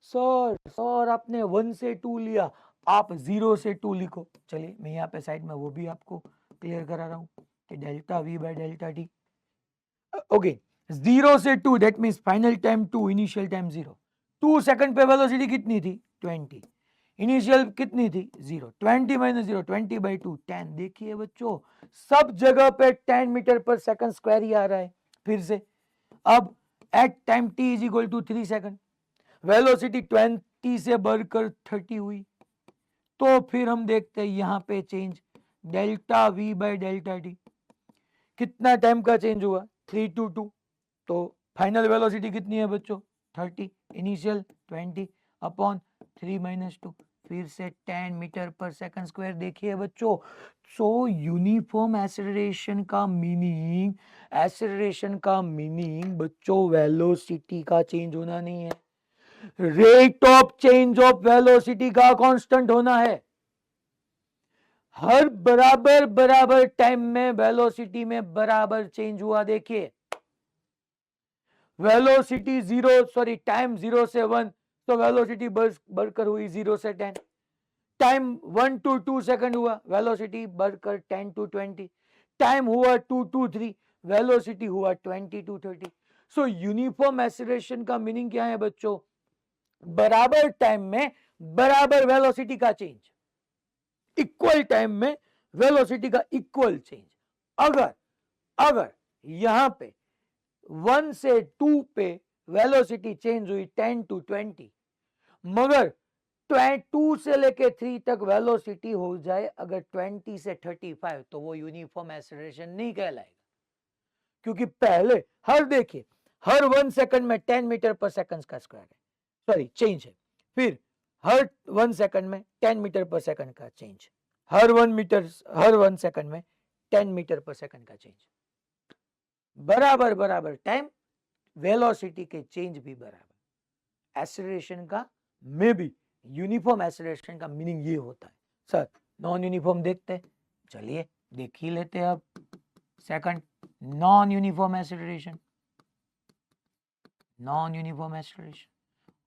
सर आपने 1 से 2 लिया, आप 0 से 2 लिखो, चलिए मैं यहाँ पे साइड में वो भी आपको क्लियर करा रहा हूँ कि delta we by delta T, okay 0 से 2 that means final time 2, initial time 0, 2 second पे वेलोसिटी कितनी थी 20, इनिशियल कितनी थी 0, 20 माइनस 0, 20 बाई 2 10, देखिए बच्चों सब जगह पे 10 मीटर पर सेकंड स्क्वायर ही आ रहा है। फिर से अब at time t is equal to 3 second, velocity 20 से बढ़कर 30 हुई, तो फिर हम देखते हैं यहां पे change delta v by delta T, कितना टाइम का चेंज हुआ 3 to 2, तो फाइनल वेलोसिटी कितनी है बच्चों 30, इनिशियल 20 अपॉन 3 माइनस 2, फिर से 10 मीटर पर सेकंड स्क्वायर। देखिए बच्चों सो यूनिफॉर्म एक्सेलरेशन का मीनिंग बच्चों वेलोसिटी का चेंज होना नहीं है, rate of change of velocity का कांस्टेंट होना है। हर बराबर टाइम में वेलोसिटी में बराबर चेंज हुआ, देखिए वेलोसिटी 0 से 1, तो वेलोसिटी बढ़कर हुई 0 से 10, टाइम 1 to 2 सेकंड हुआ, वेलोसिटी बढ़कर 10 to 20, टाइम हुआ 2 to 3, वेलोसिटी हुआ 20 to 30। सो यूनिफॉर्म एक्सेलरेशन का मीनिंग क्या है बच्चों, बराबर टाइम में बराबर वेलोसिटी का चेंज, इक्वल टाइम में वेलोसिटी का इक्वल चेंज। अगर यहां पे 1 से 2 पे वेलोसिटी चेंज हुई 10 to 20, मगर 2 से लेके 3 तक वेलोसिटी हो जाए अगर 20 से 35, तो वो यूनिफॉर्म एक्सेलरेशन नहीं कहलाएगा, क्योंकि पहले देखिए हर 1 सेकंड में 10 मीटर पर सेकंड का स्क्वायर है, सॉरी चेंज है, फिर हर 1 सेकंड में 10 मीटर पर सेकंड का चेंज, हर 1 सेकंड में 10 मीटर पर सेकंड का चेंज, बराबर टाइम वेलोसिटी के चेंज भी बराबर। एक्सेलरेशन का में भी यूनिफॉर्म एक्सेलरेशन का मीनिंग ये होता है। सर नॉन यूनिफॉर्म देखते हैं, चलिए देख ही लेते हैं अब। सेकंड नॉन यूनिफॉर्म एक्सेलरेशन,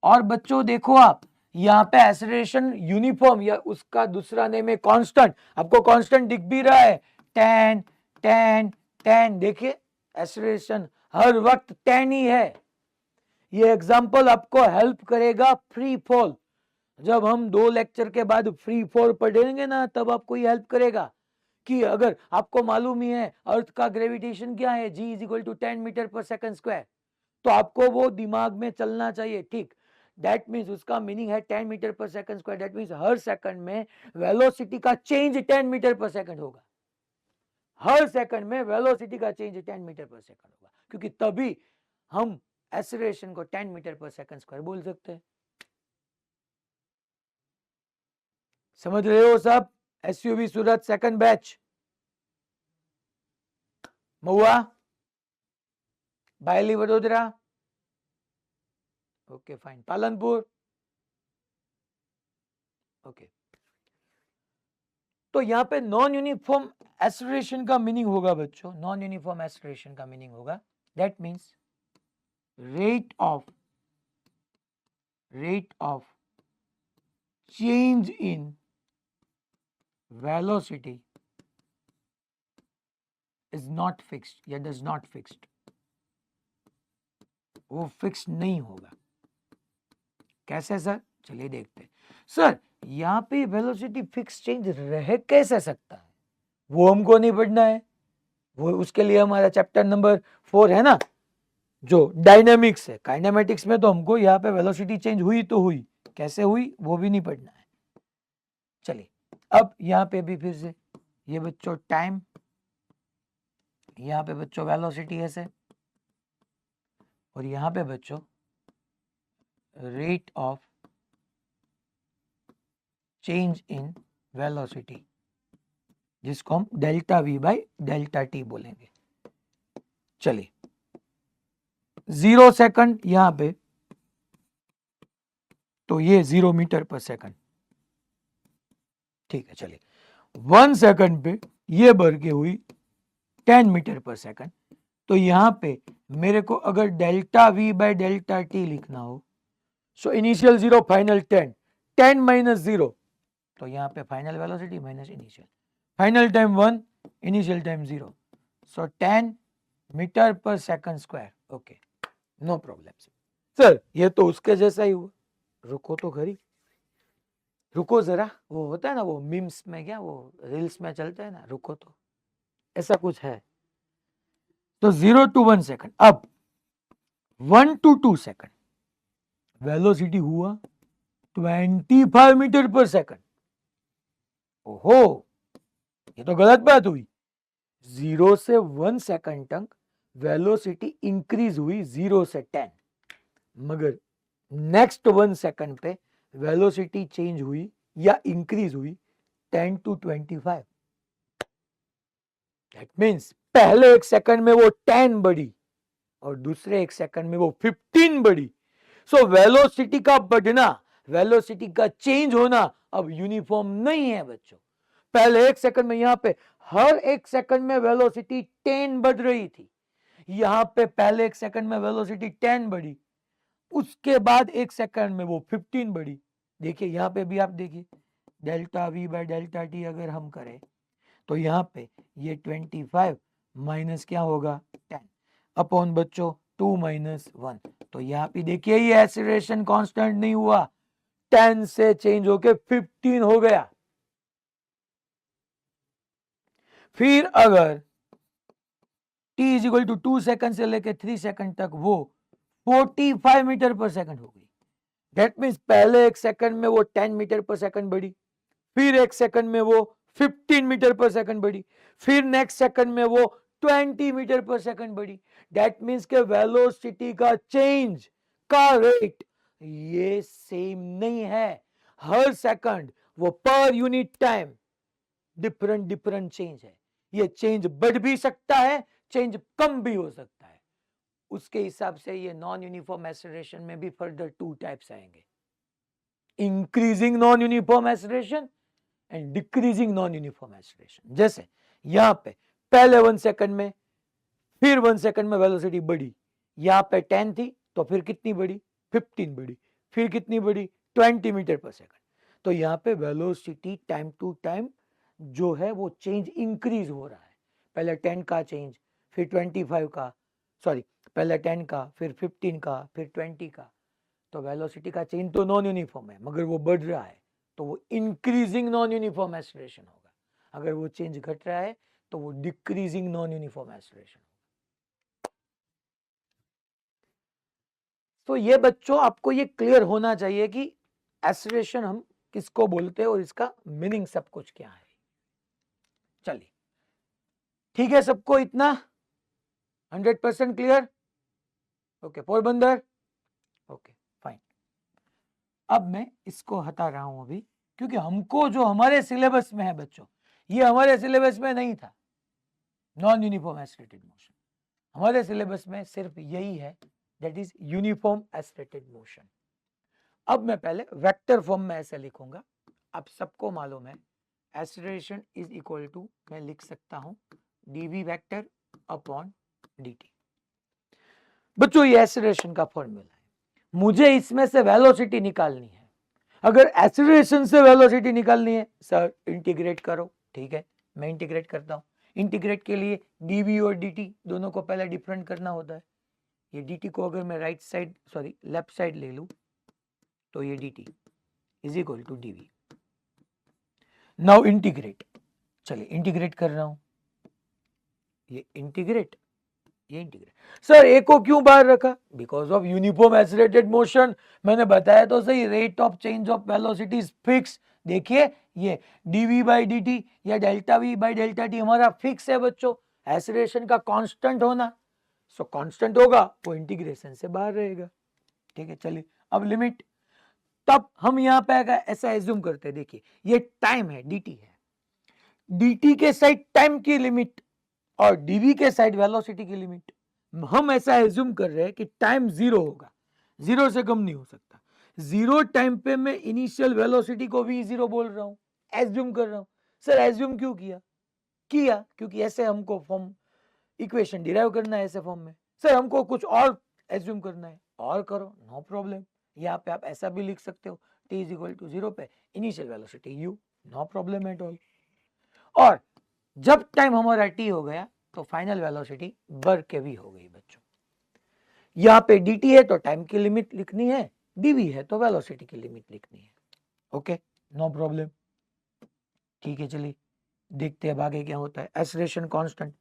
और बच्चों देखो आप यहाँ पे एक्सेलरेशन यूनिफॉर्म या उसका दूसरा नेम है कांस्टेंट, आपको कांस्टेंट दिख भी रहा है 10 10 10, देखिए एक्सेलरेशन हर वक्त 10 ही है। ये एग्जांपल आपको हेल्प करेगा फ्री फॉल, जब हम 2 लेक्चर के बाद फ्री फॉल पढ़ेंगे ना तब आपको ये हेल्प करेगा कि अगर आपको मालूम ही है अर्थ का ग्रेविटेशन क्या है g is equal to 10 metre पर सेकंड स्क्वायर, तो आपको वो दिमाग में चलना चाहिए, ठीक। दैट मीन्स उसका मीनिंग है 10 मीटर पर second square, that means her second में वेलोसिटी का चेंज 10 मीटर पर सेकंड होगा, हर सेकंड में वेलोसिटी का चेंज 10 मीटर पर सेकंड होगा, क्योंकि तभी हम एक्सेलरेशन को 10 मीटर पर सेकंड स्क्वायर बोल सकते हैं। समझ रहे हो सब? SUV Surat second batch, Mahuva, बायली Vadodara, okay fine, Palanpur, okay. तो यहां पे नॉन यूनिफॉर्म एक्सेलरेशन का मीनिंग होगा बच्चों, नॉन यूनिफॉर्म एक्सेलरेशन का मीनिंग होगा that means rate of change in velocity is not fixed या does not fixed, वो फिक्स नहीं होगा। कैसे सर? चलिए देखते हैं। सर यहाँ पे वेलोसिटी फिक्स चेंज रह कैसे सकता है, वो हमको नहीं पढ़ना है। वो उसके लिए हमारा चैप्टर नंबर 4 है ना, जो डायनेमिक्स है। काइनेमेटिक्स में तो हमको यहाँ पे वेलोसिटी चेंज हुई तो हुई, कैसे हुई वो भी नहीं पढ़ना है। चलिए अब यहाँ पे भी फिर से ये बच्चों टाइम, यहाँ पे बच्चों वेलोसिटी ऐसे, और यहाँ पे बच्चों rate of change in velocity, जिसको हम delta V by delta T बोलेंगे। चलिए 0 सेकंड यहां पे, तो ये 0 मीटर पर सेकंड, ठीक है। चलिए 1 सेकंड पे ये बढ़ के हुई 10 मीटर पर सेकंड। तो यहां पे मेरे को अगर delta we by delta T लिखना हो, सो इनिशियल 0 फाइनल 10, 10 माइनस 0, तो यहाँ पे final velocity minus initial, final time 1, initial time 0, so 10 metre पर second square. Okay, no problem sir, ये तो उसके जैसा ही हुआ। रुको तो खरी, रुको जरा, वो होता है ना वो मीम्स में, क्या वो रील्स में चलता है ना, रुको तो, ऐसा कुछ है। तो 0 to 1 सेकंड, अब 1 to 2 सेकंड वेलोसिटी हुआ 25 मीटर पर सेकंड। ओहो, ये तो गलत बात हुई। 0 से 1 सेकंड तक वेलोसिटी इंक्रीज हुई 0 से 10, मगर नेक्स्ट 1 सेकंड पे वेलोसिटी चेंज हुई या इंक्रीज हुई 10 to 25। दैट मीन्स पहले 1 सेकंड में वो 10 बढ़ी और दूसरे 1 सेकंड में वो 15 बढ़ी। सो वेलोसिटी का बढ़ना, वेलोसिटी का चेंज होना अब यूनिफॉर्म नहीं है बच्चों। पहले 1 सेकंड में यहां पे हर 1 सेकंड में वेलोसिटी 10 बढ़ रही थी, यहां पे पहले 1 सेकंड में वेलोसिटी 10 बढ़ी, उसके बाद 1 सेकंड में वो 15 बढ़ी। देखिए यहां पे भी आप देखिए, delta we by delta T अगर हम करें तो यहाँ पे ये 25 माइनस क्या होगा 10 अपॉन बच्चों 2 माइनस 1। तो यहाँ पे देखिए ये एक्सीलरेशन कांस्टेंट नहीं हुआ, 10 से चेंज होके 15 हो गया। फिर अगर t is equal to 2 second से लेके 3 सेकंड तक वो 45 मीटर पर सेकंड हो गई। दैट मीन्स पहले 1 सेकंड में वो 10 मीटर पर सेकंड बढ़ी, फिर 1 सेकंड में वो 15 मीटर पर सेकंड बढ़ी, फिर नेक्स्ट सेकंड में वो 20 मीटर पर सेकंड बढ़ी। दैट मीन्स के वेलोसिटी का चेंज का रेट ये सेम नहीं है, हर सेकंड वो per unit time different different change है। ये चेंज बढ़ भी सकता है, चेंज कम भी हो सकता है। उसके हिसाब से ये नॉन यूनिफॉर्म एक्सेलरेशन में भी फर्दर 2 टाइप्स आएंगे, increasing non uniform acceleration and decreasing non uniform acceleration. जैसे यहां पे पहले 1 सेकंड में, फिर 1 सेकंड में वेलोसिटी बढ़ी, यहां पे 10 थी तो फिर कितनी बढ़ी 15 बढ़ी, फिर कितनी बढ़ी 20 मीटर पर सेकंड। तो यहाँ पे वेलोसिटी टाइम टू टाइम जो है वो चेंज इंक्रीज हो रहा है, पहले 10 का चेंज, फिर 25 का, सॉरी पहले 10 का, फिर 15 का, फिर 20 का। तो वेलोसिटी का चेंज तो नॉन यूनिफॉर्म है मगर वो बढ़ रहा है, तो वो इंक्रीजिंग नॉन यूनिफॉर्म एक्सेलरेशन होगा। अगर वो चेंज घट रहा है तो वो डिक्रीजिंग नॉन यूनिफॉर्म एक्सेलरेशन होगा। तो ये बच्चों आपको ये क्लियर होना चाहिए कि एक्सेलरेशन हम किसको बोलते हैं और इसका मीनिंग सब कुछ क्या है। चलिए ठीक है सबको, इतना 100% clear? Okay Porbandar, okay fine. अब मैं इसको हटा रहा हूं अभी, क्योंकि हमको जो हमारे सिलेबस में है बच्चों, ये हमारे सिलेबस में नहीं था नॉन यूनिफॉर्म एक्सेलरेटेड मोशन। हमारे सिलेबस में सिर्फ यही है, that is uniform accelerated motion. अब मैं पहले वेक्टर फॉर्म में ऐसे लिखूंगा, आप सबको मालूम है एक्सेलरेशन इज इक्वल टू, मैं लिख सकता हूं dv वेक्टर अपॉन dt। बच्चों ये एक्सेलरेशन का फॉर्मूला है, मुझे इसमें से वेलोसिटी निकालनी है। अगर एक्सेलरेशन से वेलोसिटी निकालनी है सर इंटीग्रेट करो, ठीक है मैं इंटीग्रेट करता हूं। इंटीग्रेट के लिए dv और dt दोनों को पहले डिफरेंट करना होता है, ये dt को अगर मैं right side sorry left side ले लूं तो ये dt is equal to dv। Now integrate, चलिए इंटीग्रेट कर रहा हूं, ये इंटीग्रेट सर ए को क्यों बाहर रखा? Because of uniform accelerated motion. मैंने बताया तो सही, rate of change of velocity is fix. देखिए ये dv बाई dt या delta v by delta t हमारा फिक्स है बच्चों, एक्सीलरेशन का कांस्टेंट होना। सो कांस्टेंट होगा वो इंटीग्रेशन से बाहर रहेगा। ठीक है, चलिए अब लिमिट, तब हम यहाँ पे ऐसा एज्यूम करते हैं, देखिए ये टाइम है, dt है, dt के साइड टाइम की लिमिट और dv के साइड वेलोसिटी की लिमिट। हम ऐसा एज्यूम कर रहे हैं कि टाइम जीरो होगा, जीरो से कम नहीं हो सकता। जीरो टाइम पे मैं इनिशियल वेलोसिटी को भी जीरो बोल रहा हूं, एज्यूम कर रहा हूं। सर एज्यूम क्यों किया क्योंकि ऐसे हमको फॉर्म इक्वेशन डिराइव करना है ऐसे फॉर्म में। सर हमको कुछ और एज्यूम करना है, और करो, नो प्रॉब्लम। यहाँ पे आप ऐसा भी लिख सकते हो, t is equal to zero पे initial velocity u, no problem at all. और जब टाइम हमारा t हो गया तो फाइनल वेलोसिटी बढ़ के भी हो गई बच्चों। यहाँ पे dt है तो टाइम की लिमिट लिखनी है, dv है तो वेलोसिटी की लिमिट लिखनी है। Okay, no problem. ठीक है, चलिए देखते हैं अब आगे क्या होता है। एक्सीलरेशन कांस्टेंट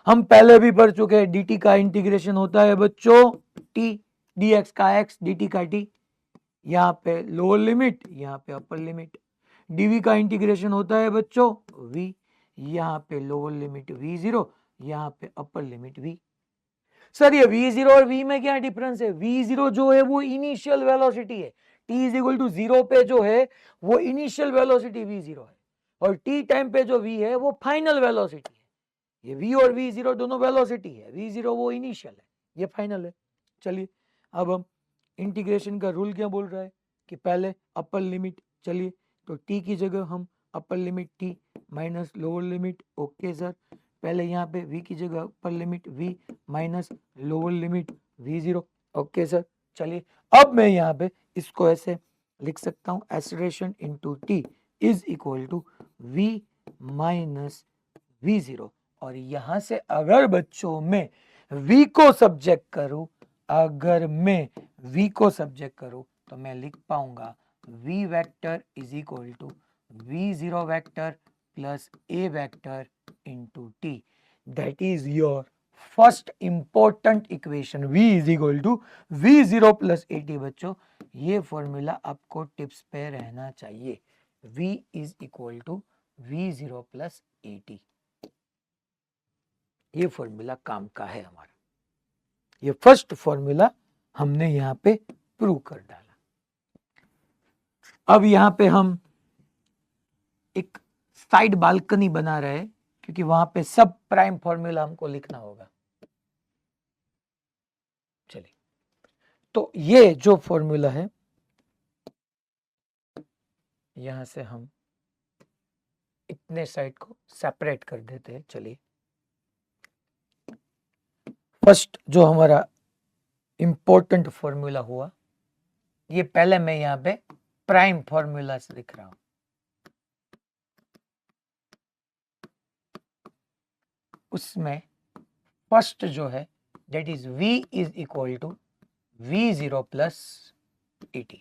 हम पहले भी पढ़ चुके हैं, dt का इंटीग्रेशन होता है बच्चों t, dx का x, dt का t। यहाँ पे लोअर लिमिट, यहाँ पे अपर लिमिट। dv का इंटीग्रेशन होता है बच्चों v, यहाँ पे लोअर लिमिट v0, यहाँ पे अपर लिमिट v। सर ये v0 और v में क्या डिफरेंस है? v0 जो है वो इनिशियल वेलोसिटी है, t is equal to zero पे जो है वो इनिशियल वेलोसिटी v0 है, और t टाइम पे जो v है वो फाइनल वेलोसिटी है। ये v और v0 दोनों वेलोसिटी है, v0 वो इनिशियल है, ये फाइनल है। चलिए अब हम इंटीग्रेशन का रूल क्या बोल रहा है कि पहले अपर लिमिट, चलिए तो t की जगह हम upper limit t minus lower limit, okay sir. पहले यहाँ पे v की जगह upper limit v minus lower limit v0, okay sir. चलिए अब मैं यहाँ पे इसको ऐसे लिख सकता हूँ, acceleration into t is equal to v minus v0। और यहां से अगर बच्चों में v को सब्जेक्ट करूं, अगर मैं v को सब्जेक्ट करूं तो मैं लिख पाऊंगा v vector is equal to v0 vector plus a vector into t। That is your first important equation, v is equal to v0 plus at। बच्चों ये फॉर्मूला आपको टिप्स पे रहना चाहिए, v is equal to v0 plus at। ये formula काम का है हमारा, ये फर्स्ट फॉर्मूला हमने यहां पे प्रूव कर डाला। अब यहां पे हम एक साइड बालकनी बना रहे हैं क्योंकि वहां पे सब प्राइम फॉर्मूला हमको लिखना होगा। चलिए तो ये जो फॉर्मूला है यहां से हम इतने साइड को सेपरेट कर देते हैं। चलिए फर्स्ट जो हमारा इंपॉर्टेंट फॉर्मूला हुआ, ये पहले मैं यहां पे प्राइम फॉर्मूला से लिख रहा हूं। उसमें फर्स्ट जो है that is v is equal to v0 plus at।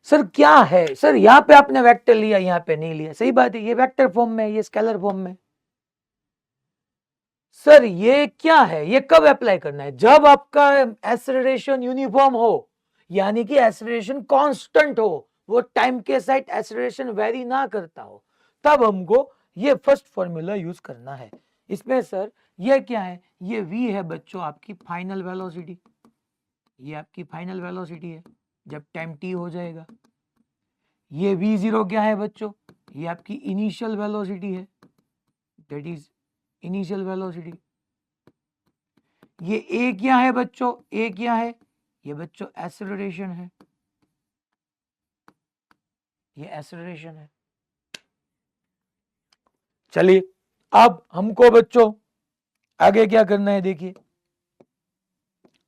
Sir क्या है? सर यहाँ पे आपने वेक्टर लिया, यहाँ पे नहीं लिया, सही बात है, ये वेक्टर फॉर्म में, ये स्केलर फॉर्म में। सर ये क्या है? ये कब अप्लाई करना है? जब आपका एक्सेलरेशन यूनिफॉर्म हो, यानी कि एक्सेलरेशन कांस्टेंट हो, वो टाइम के साथ एक्सेलरेशन वेरी ना करता हो, तब हमको ये फर्स्ट फॉर्मूला यूज करना है। इसमें सर ये क्या है? ये v है बच्चों आपकी फाइनल वेलोसिटी, ये आपकी फाइनल वेलोसिटी है जब टाइम t हो जाएगा। ये v0 क्या है बच्चों? ये आपकी इनिशियल वेलोसिटी है, दैट इज इनिशियल वेलोसिटी। ये a क्या है बच्चों? a क्या है? ये बच्चों एक्सेलरेशन है, ये एक्सेलरेशन है। चलिए अब हमको बच्चों आगे क्या करना है? देखिए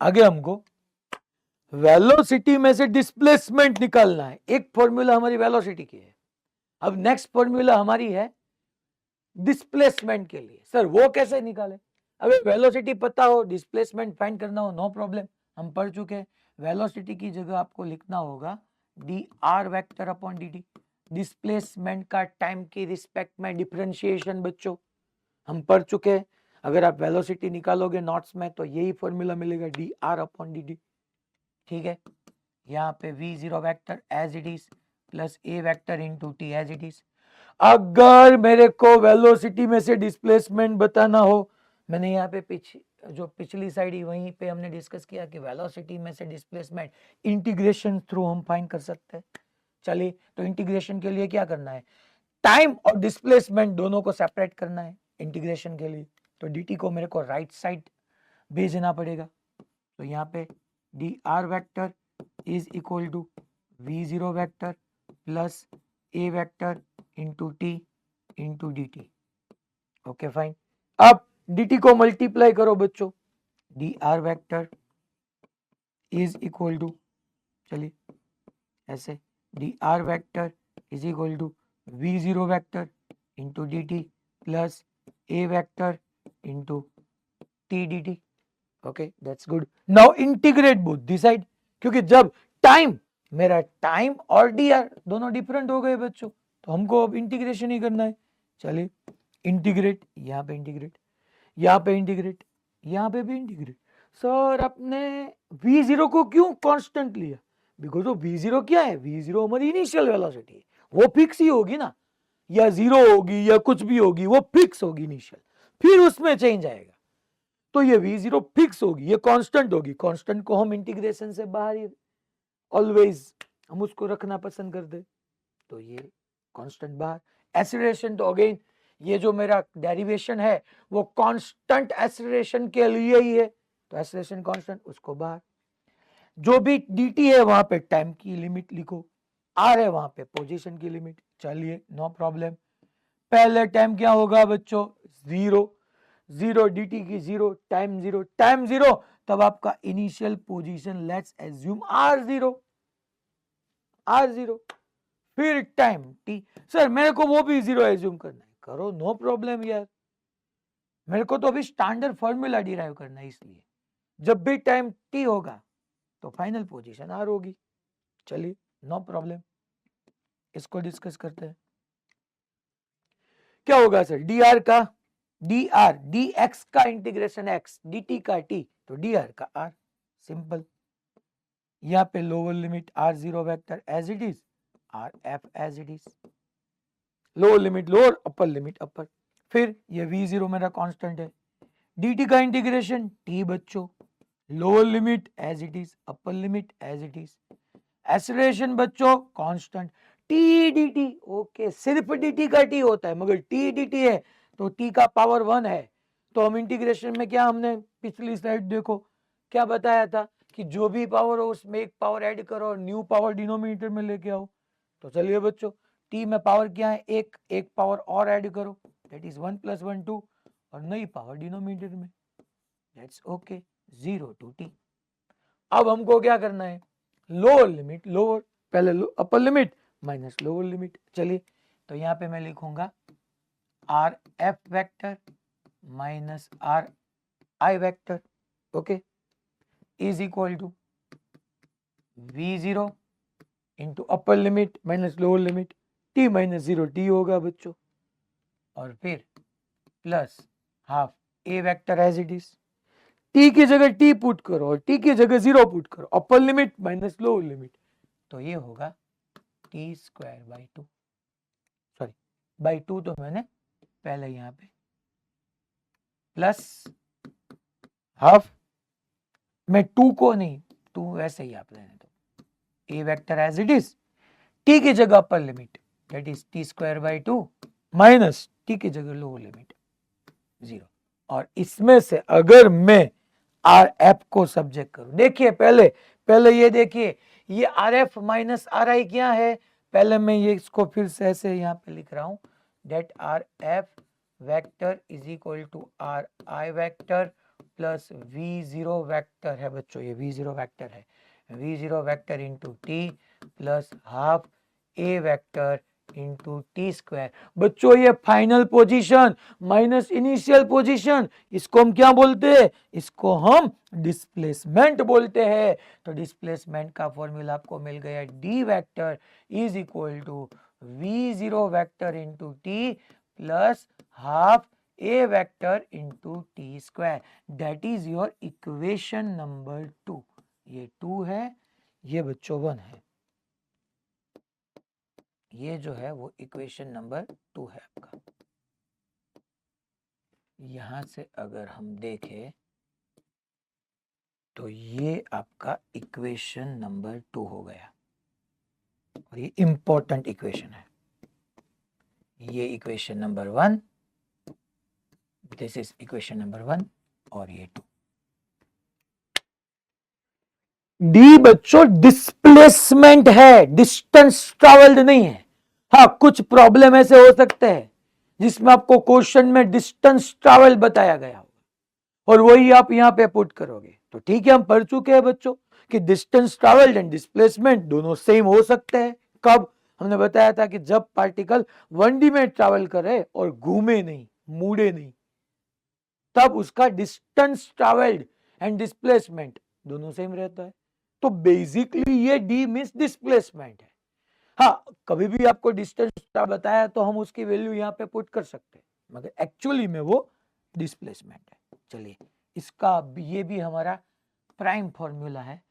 आगे हमको वेलोसिटी में से डिस्प्लेसमेंट निकालना है। एक फॉर्मूला हमारी वेलोसिटी की है, अब नेक्स्ट फॉर्मूला हमारी है डिस्प्लेसमेंट के लिए। सर वो कैसे निकाले? अगर वेलोसिटी पता हो, डिस्प्लेसमेंट फाइंड करना हो, नो प्रॉब्लम, हम पढ़ चुके हैं। वेलोसिटी की जगह आपको लिखना होगा D R vector upon d T. Displacement का टाइम की रिस्पेक्ट में डिफरेंशिएशन बच्चों हम पढ़ चुके हैं। अगर आप वेलोसिटी निकालोगे नोट्स में तो यही फॉर्मूला मिलेगा d r upon d t. ठीक है, यहाँ पे v zero vector as it is plus a vector into t as it is. अगर मेरे को वेलोसिटी में से डिस्प्लेसमेंट बताना हो, मैंने यहाँ पे पिछली साइड ही वहीं पे हमने डिस्कस किया कि वेलोसिटी में से डिस्प्लेसमेंट इंटीग्रेशन थ्रू हम फाइंड कर सकते हैं। चलिए, तो इंटीग्रेशन के लिए क्या करना है, टाइम और डिस्प्लेसमेंट दोनों को सेपरेट करना है इंटीग्रेशन के लिए। तो dt को मेरे को राइट साइड भेजना पड़ेगा। तो यहाँ पे d r vector is equal to v zero vector plus a vector into t into d T. Okay fine. अब dt को मल्टीप्लाई करो बच्चों, d r vector is equal to, चलिए ऐसे, d r vector is equal to v zero vector into d t plus a vector into t D T. Okay, that's good. Now integrate both this side, क्योंकि जब time, मेरा time और D R दोनों different हो गए बच्चों, तो हमको अब इंटीग्रेशन ही करना है। चलिए इंटीग्रेट, यहाँ पे इंटीग्रेट, यहाँ पे इंटीग्रेट, यहाँ पे भी इंटीग्रेट। सर आपने v0 को क्यों कांस्टेंट लिया? बिकॉज वो v0 क्या है, v0 हमारी इनिशियल वेलोसिटी है, वो फिक्स ही होगी ना, या जीरो होगी या कुछ भी होगी, वो फिक्स होगी इनिशियल, फिर उसमें चेंज आएगा। तो ये v0 फिक्स होगी, ये कांस्टेंट होगी। कांस्टेंट को हम इंटीग्रेशन से बाहर ही ऑलवेज हम उसको रखना पसंद करते, तो ये कांस्टेंट बाहर। एक्सीलरेशन तो अगेन ये जो मेरा डेरिवेशन है वो कांस्टेंट एक्सीलरेशन के लिए ही है, तो एक्सीलरेशन कांस्टेंट, उसको बाहर। जो भी dt है वहां पे टाइम की लिमिट लिखो, r है वहां पे पोजीशन की लिमिट। चलिए नो प्रॉब्लम। पहले टाइम क्या होगा बच्चों, जीरो, जीरो dt की zero, time zero, time zero, तब आपका initial position let's assume r0, r0, फिर टाइम t। सर मेरे को वो भी जीरो एज्यूम करना है, करो, नो प्रॉब्लम यार, मेरे को तो अभी स्टैंडर्ड फॉर्मूला डिराइव करना है, इसलिए जब भी टाइम t होगा तो फाइनल पोजीशन r होगी। चलिए नो प्रॉब्लम, इसको डिस्कस करते हैं। क्या होगा सर, dr का dr, dx का इंटीग्रेशन x, dt का t, तो dr का r, सिंपल। यहाँ पे lower limit r0 vector as it is, rf as it is, lower limit lower, upper limit upper. फिर ये v0 मेरा कांस्टेंट है, dt का इंटीग्रेशन t बच्चों, lower limit as it is, upper limit as it is, acceleration बच्चों constant, T D T. Okay, सिर्फ dt का t होता है, मगर t dt है तो t का पावर 1 है। तो हम इंटीग्रेशन में क्या, हमने पिछली स्लाइड देखो क्या बताया था कि जो भी पावर हो उसमें एक पावर ऐड करो और न्यू पावर डिनोमिनेटर में लेके आओ। तो चलिए बच्चों, t में पावर क्या है, एक पावर और ऐड करो, दैट इज 1 + 1 2, और नई पावर डिनोमिनेटर में, दैट्स ओके, 0 to t। अब हमको क्या करना है, लोअर लिमिट लोअर, पहले upper limit minus lower limit. चलिए, तो यहाँ पे मैं लिखूंगा r f vector minus r i vector, okay, is equal to v0 into upper limit minus lower limit, t minus 0 t होगा बच्चों, और फिर plus half a vector as it is, t की जगह t पुट करो और t की जगह 0 पुट करो, अपर लिमिट माइनस लोअर लिमिट, तो ये होगा t²/2, सॉरी बाई 2 तो मैंने पहले यहाँ पे प्लस हाफ, मैं 2 को नहीं, 2 वैसे ही आप रहने दो, A vector as it is, t की जगह upper limit that is t²/2 minus t की जगह लोअर लिमिट 0, और इसमें से अगर मैं आर एफ को सब्जेक्ट करूं, देखिए पहले ये देखिए, ये आर एफ माइनस आर आई क्या है, पहले मैं ये इसको फिर से ऐसे यहाँ पे लिख रहा हूं, that R F vector is equal to R I vector plus v0 vector है बच्चों, ये v0 वेक्टर है, v0 vector into T plus half ए वेक्टर इंटू टी स्क्वायर। बच्चों ये final position minus initial position, इसको हम क्या बोलते हैं? इसको हम डिस्प्लेसमेंट बोलते हैं। तो डिस्प्लेसमेंट का फॉर्मूला आपको मिल गया, d vector is equal to v zero vector into T plus half A vector into T square. That is your equation number 2। ये 2 है, ये बच्चों 1 है। ये जो है वो इक्वेशन नंबर 2 है आपका। यहां से अगर हम देखें तो ये आपका इक्वेशन नंबर 2 हो गया, और ये इंपॉर्टेंट इक्वेशन है। ये equation number 1, this is equation number 1, और ये 2। डी बच्चों डिस्प्लेसमेंट है, डिस्टेंस ट्रेवल्ड नहीं है। हाँ, कुछ प्रॉब्लम ऐसे हो सकते हैं जिसमें आपको क्वेश्चन में डिस्टेंस ट्रेवल बताया गया होगा और वही आप यहाँ पे पुट करोगे। तो ठीक है, हम पढ़ चुके हैं बच्चों कि डिस्टेंस ट्रेवल्ड एंड डिस्प्लेसमेंट दोनों सेम हो सकते हैं। कब? हमने बताया था कि जब पार्टिकल 1D में ट्रेवल करे और घूमे नहीं, मुड़े नहीं, तब उसका डिस्टेंस ट्रेवल्ड एंड डिस्प्लेसमेंट दोनों सेम रहता है। तो बेसिकली ये डी मींस डिस्प्लेसमेंट है। हाँ, कभी भी आपको डिस्टेंस बताया तो हम उसकी वैल्यू यहाँ पे पुट कर सकते हैं, मगर एक्चुअली में वो डिस्प्लेसमेंट है। चलिए, इसका ये भी हमारा प्राइम फॉर्मूला है,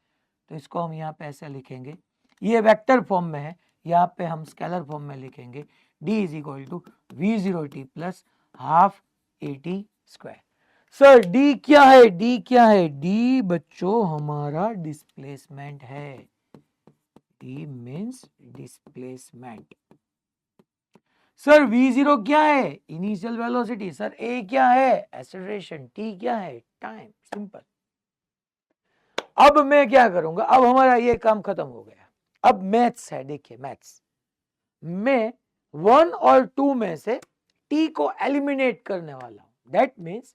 तो इसको हम यहाँ पे ऐसे लिखेंगे। ये वेक्टर फॉर्म में है, यहाँ पे हम स्केलर फॉर्म में लिखेंगे। D is equal to v zero t plus half A T square. Sir d क्या है? डी क्या है? डी बच्चों हमारा डिस्प्लेसमेंट है। D means displacement. Sir v0 क्या है? Initial velocity. सर a क्या है? एक्सेलरेशन। t क्या है? टाइम। सिंपल। अब मैं क्या करूंगा? अब हमारा ये काम खत्म हो गया। अब मैथ्स है। देखिए मैथ्स में 1 और 2 में से t को एलिमिनेट करने वाला हूं। दैट मीन्स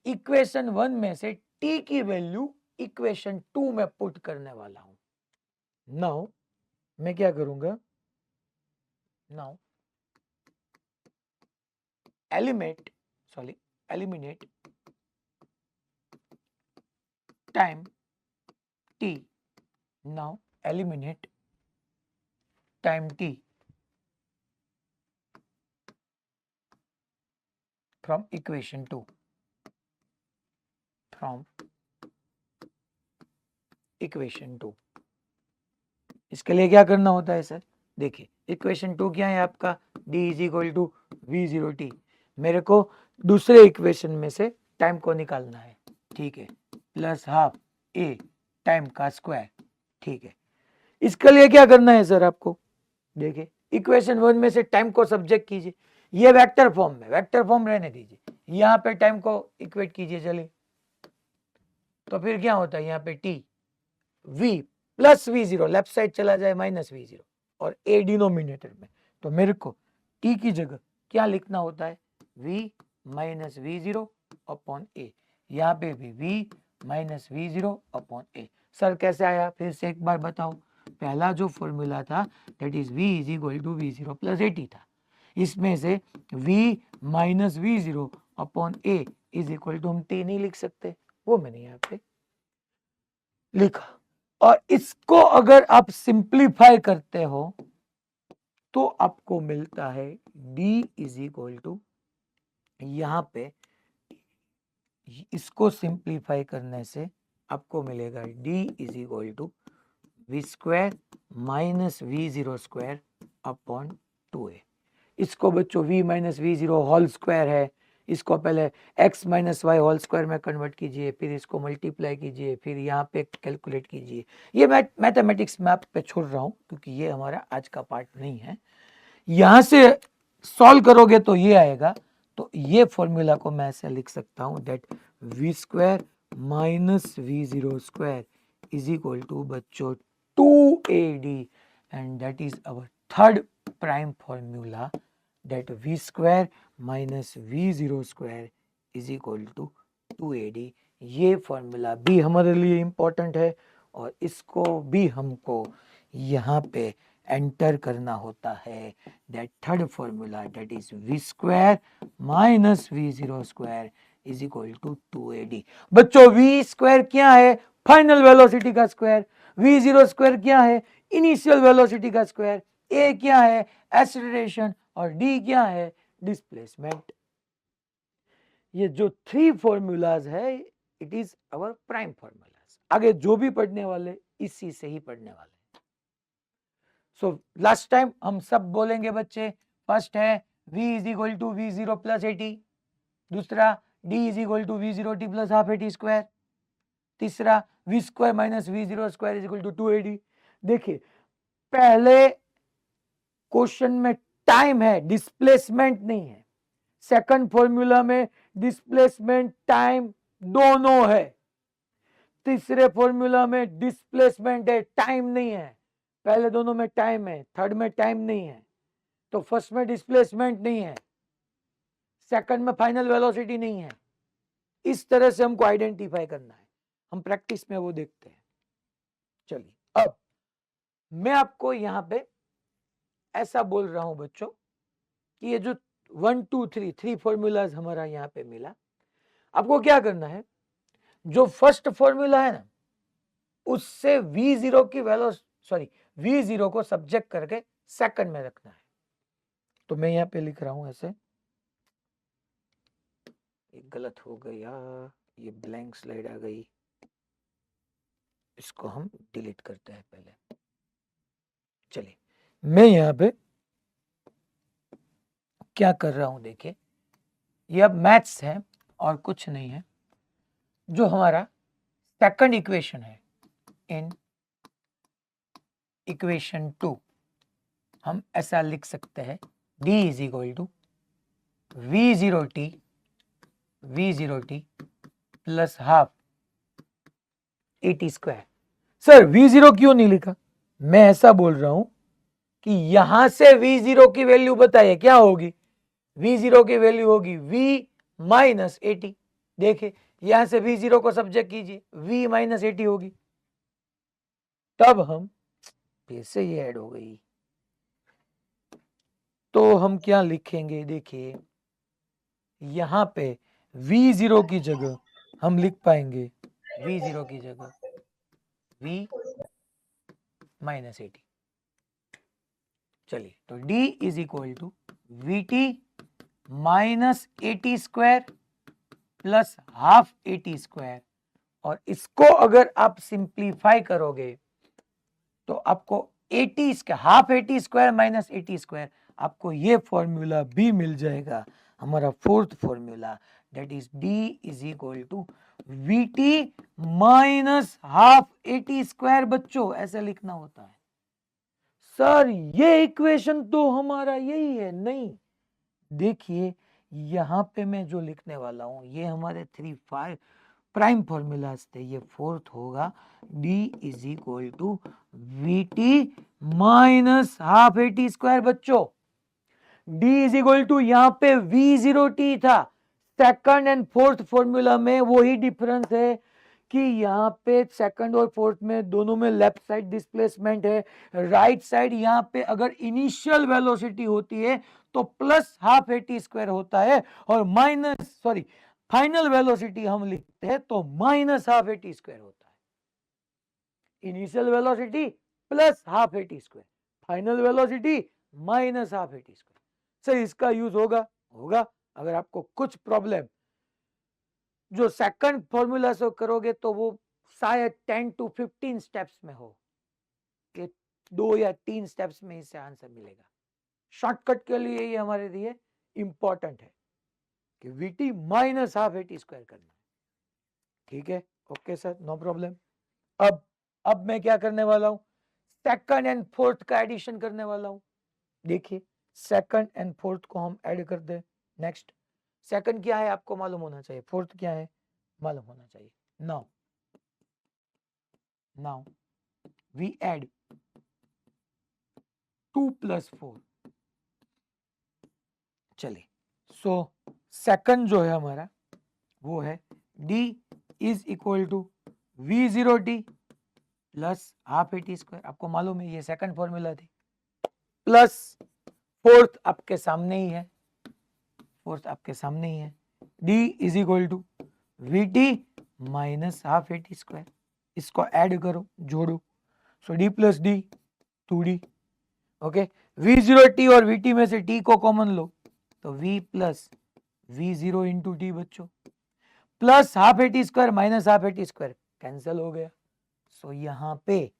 इक्वेशन 1 में से t की वैल्यू इक्वेशन 2 में पुट करने वाला हूं। नाउ मैं क्या करूंगा? Now eliminate time t. Now eliminate time t from equation 2. From equation 2 इसके लिए क्या करना होता है सर? देखिए इक्वेशन 2 क्या है आपका? d is equal to v zero t. मेरे को दूसरे इक्वेशन में से टाइम को निकालना है, ठीक है, प्लस हाफ ए टाइम का स्क्वायर, ठीक है। इसके लिए क्या करना है सर आपको? देखिए इक्वेशन 1 में से टाइम को सब्जेक्ट कीजिए, ये वेक्टर फॉर्म में, वेक्टर फॉर्म रहने दीजिए, यहाँ पे टाइम को इक्वेट कीजिए। चलिए तो फिर क्या होता है? यहाँ पे T v plus we zero, left side चला जाए माइनस वी जीरो, और a डिनोमिनेटर में। तो मेरे को t की जगह क्या लिखना होता है? v minus we zero upon A. यहाँ पे भी v minus we zero upon A. Sir कैसे आया? फिर से एक बार बताओ। पहला जो फॉर्मूला था that is v is equal to v zero plus a t था। इसमें से v minus we zero upon a is equal to, हम t नहीं लिख सकते, वो मैंने यहाँ पे लिखा। और इसको अगर आप सिंप्लीफाई करते हो तो आपको मिलता है d इज इक्वल टू, यहां पे इसको सिंप्लीफाई करने से आपको मिलेगा d is equal to v square minus we zero square upon 2a। इसको बच्चों v minus we zero whole square है, इसको पहले x minus y whole square में कन्वर्ट कीजिए, फिर इसको मल्टीप्लाई कीजिए, फिर यहाँ पे कैलकुलेट कीजिए। ये मैथमेटिक्स में आप पे छोड़ रहा हूँ क्योंकि ये हमारा आज का पार्ट नहीं है। यहाँ से सॉल्व करोगे तो ये आएगा। तो ये फॉर्मूला को मैं ऐसे लिख सकता हूँ that v square minus we zero square is equal to बच्चों 2AD, and that is our third prime formula, that v square minus v zero square is equal to 2AD। ये फॉर्मूला भी हमारे लिए इम्पोर्टेंट है और इसको भी हमको यहाँ पे एंटर करना होता है। That third formula that is v square minus v0 square is equal to 2ad। बच्चों v स्क्वायर क्या है? फाइनल वेलोसिटी का स्क्वायर। v0 स्क्वायर क्या है? इनिशियल वेलोसिटी का स्क्वायर। a क्या है? एक्सेलरेशन। और d क्या है? डिस्प्लेसमेंट। ये जो थ्री फॉर्मूलाज है it is our prime formulas. आगे जो भी पढ़ने वाले इसी से ही पढ़ने वाले। सो लास्ट टाइम हम सब बोलेंगे बच्चे। फर्स्ट है v is equal to v0 plus a t. दूसरा d is equal to v0 t plus half a t square. तीसरा v square minus v0 square is equal to 2ad। देखिए पहले क्वेश्चन में टाइम है, डिस्प्लेसमेंट नहीं है। सेकंड फॉर्मूला में displacement time दोनों है। तीसरे फॉर्मूला में डिस्प्लेसमेंट है, टाइम नहीं है। पहले दोनों में टाइम है, थर्ड में टाइम नहीं है। तो फर्स्ट में डिस्प्लेसमेंट नहीं है, सेकंड में फाइनल वेलोसिटी नहीं है। इस तरह से हमको आइडेंटिफाई करना है, हम प्रैक्टिस में वो देखते हैं। चलिए अब मैं आपको यहां पे ऐसा बोल रहा हूं बच्चों कि ये जो 1 2 3 3 फॉर्मूलाज हमारा यहाँ पे मिला, आपको क्या करना है? जो फर्स्ट फॉर्मूला है ना उससे v0 की वैल्यू v0 को सब्जेक्ट करके सेकंड में रखना है। तो मैं यहाँ पे लिख रहा हूं ऐसे, ये गलत हो गया, ये ब्लैंक स्लाइड आ गई, इसको हम डिलीट करते हैं पहले। चलिए मैं यहाँ पे क्या कर रहा हूं, देखिए ये अब मैथ्स है और कुछ नहीं है। जो हमारा सेकंड इक्वेशन है इन इक्वेशन 2 हम ऐसा लिख सकते हैं d is equal to v0t plus half a t square. Sir v0 क्यों नहीं लिखा? मैं ऐसा बोल रहा हूं कि यहां से v0 की वैल्यू बताइए क्या होगी? v0 की वैल्यू होगी v माइनस एटी। देखिए यहां से v0 को सब्जेक्ट कीजिए, v माइनस एटी होगी। तब हम फिर से ये ऐड हो गई, तो हम क्या लिखेंगे? देखिए यहां पे v0 की जगह हम लिख पाएंगे v0 की जगह v माइनस एटी। चलिए तो d is equal to vt minus a t square plus half a t square. और इसको अगर आप सिंप्लीफाई करोगे तो आपको 80 half a t square minus a t square, आपको ये फॉर्मूला भी मिल जाएगा, हमारा fourth formula that is d is equal to vt minus half a t square. बच्चों ऐसे लिखना होता है। सर ये इक्वेशन तो हमारा यही है, नहीं, देखिए यहां पे मैं जो लिखने वाला हूं ये हमारे 3 5 प्राइम फॉर्मूलाज थे, ये फोर्थ होगा d is equal to vt minus half a t square. बच्चों d इज इक्वल टू यहाँ पे v0t था, सेकंड एंड फोर्थ फॉर्मूला में वही डिफरेंस है कि यहाँ पे सेकंड और फोर्थ में दोनों में लेफ्ट साइड डिस्प्लेसमेंट है, राइट साइड यहाँ पे अगर इनिशियल वेलोसिटी होती है तो प्लस हाफ एटी स्क्वायर होता है, और फाइनल वेलोसिटी हम लिखते हैं तो माइनस हाफ एटी स्क्वायर होता है। Initial velocity plus half a t square, final velocity minus half a t square. Sir इसका यूज होगा अगर आपको कुछ प्रॉब्लम जो सेकंड फॉर्मूला से करोगे तो वो शायद 10 to 15 स्टेप्स में हो, कि 2 या 3 स्टेप्स में इससे आंसर मिलेगा। शॉर्टकट के लिए ये हमारे लिए इंपॉर्टेंट है कि vt minus half a t square करना है। ठीक है, ओके सर, नो प्रॉब्लम। अब मैं क्या करने वाला हूं? सेकंड एंड फोर्थ का एडिशन करने वाला हूं। देखिए सेकंड एंड फोर्थ को हम ऐड कर दें। नेक्स्ट, सेकंड क्या है आपको मालूम होना चाहिए, फोर्थ क्या है मालूम होना चाहिए। Now we add 2 plus 4। चलिए सो सेकंड जो है हमारा वो है d is equal to v0t plus half a t square. आपको मालूम है ये सेकंड फॉर्मूला थी, प्लस फोर्थ आपके सामने ही है, फोर्थ आपके सामने ही है, d is equal to v t minus half A T square, इसको ऐड करो, जोड़ो, so d plus d 2d, okay. v0t और vt में से t को कॉमन लो तो v plus v0 into T बच्चों, plus half A T square minus half A T square cancel हो गया। सो यहाँ पे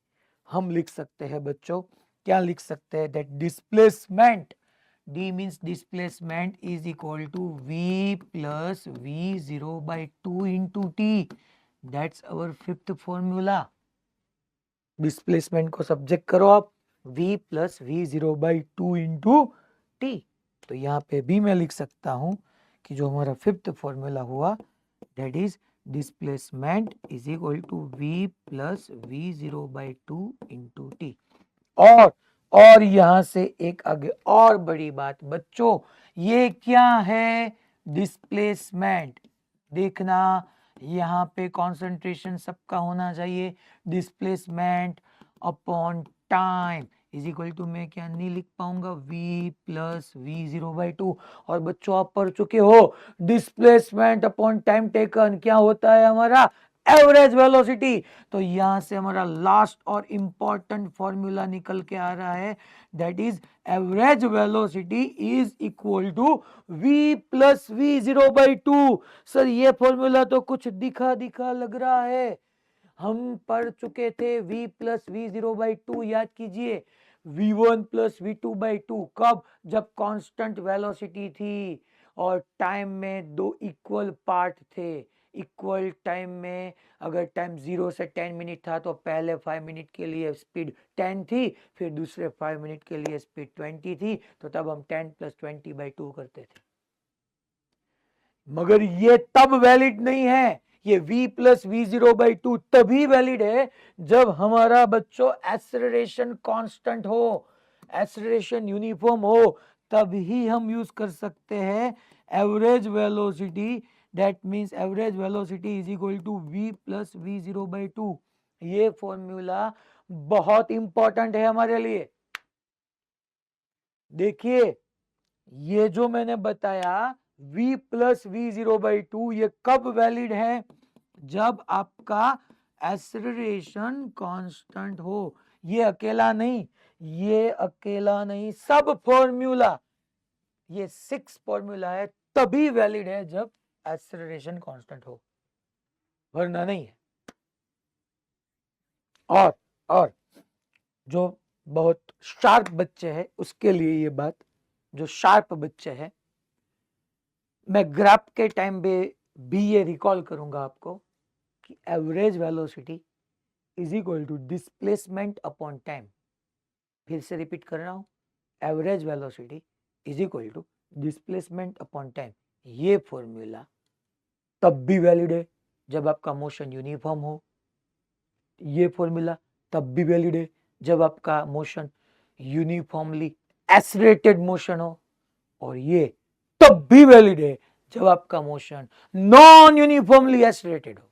हम लिख सकते हैं बच्चों, क्या लिख सकते हैं, that displacement, d means displacement is equal to v plus v0 by 2 into t, that's our fifth formula. Displacement को सब्जेक्ट करो आप, v plus v0 by 2 into t, तो यहाँ पे भी मैं लिख सकता हूं कि जो हमारा फिफ्थ फॉर्मूला हुआ that is displacement is equal to v plus v0 by 2 into t. और यहां से एक आगे और बड़ी बात बच्चों, ये क्या है, डिस्प्लेसमेंट, देखना यहाँ पे कंसंट्रेशन सबका होना चाहिए, displacement upon time is equal to, मैं क्या नहीं लिख पाऊंगा, v प्लस v0 बाई 2, और बच्चों आप पढ़ चुके हो डिस्प्लेसमेंट अपॉन टाइम टेकन क्या होता है हमारा, एवरेज वेलोसिटी। तो यहां से हमारा लास्ट और इंपॉर्टेंट फॉर्मूला निकल के आ रहा है, that is average velocity is equal to v plus v0 by 2। Sir ये फॉर्मूला तो कुछ दिखा दिखा लग रहा है, हम पढ़ चुके थे v प्लस v0 बाई 2, याद कीजिए v1 प्लस v2 बाई 2, कब, जब कांस्टेंट वेलोसिटी थी और टाइम में दो इक्वल पार्ट थे, इक्वल टाइम में अगर टाइम 0 से 10 मिनट था तो पहले 5 मिनट के लिए स्पीड 10 थी, फिर दूसरे 5 मिनट के लिए स्पीड 20 थी, तो तब हम 10 प्लस 20 बाई 2 करते थे। मगर ये तब वैलिड नहीं है, ये v प्लस v0 बाई 2 तभी वैलिड है जब हमारा बच्चों एक्सेलरेशन कांस्टेंट हो, एक्सेलरेशन यूनिफॉर्म हो, तभी हम यूज कर सकते हैं average velocity, that means average velocity is equal to v plus v0 by 2। ये फॉर्मूला बहुत इंपॉर्टेंट है हमारे लिए। देखिए ये जो मैंने बताया v प्लस v0 बाई 2, ये कब वैलिड है, जब आपका एक्सेलरेशन कांस्टेंट हो। ये अकेला नहीं, ये अकेला नहीं, सब फॉर्मूला, ये 6 फॉर्मूला है तभी वैलिड है जब एक्सेलरेशन कांस्टेंट हो, वरना नहीं है। और जो बहुत शार्प बच्चे हैं उसके लिए ये बात, जो शार्प बच्चे हैं, मैं ग्राफ के टाइम पे भी ये रिकॉल करूंगा आपको कि average velocity is equal to displacement upon time. फिर से रिपीट कर रहा हूं, average velocity is equal to displacement upon time. ये फॉर्मूला तब भी वैलिड है जब आपका मोशन यूनिफॉर्म हो, ये फॉर्मूला तब भी वैलिड है जब आपका मोशन यूनिफॉर्मली एक्सेलरेटेड मोशन हो, और ये तब भी वैलिड है जब आपका मोशन नॉन यूनिफॉर्मली एक्सेलरेटेड हो।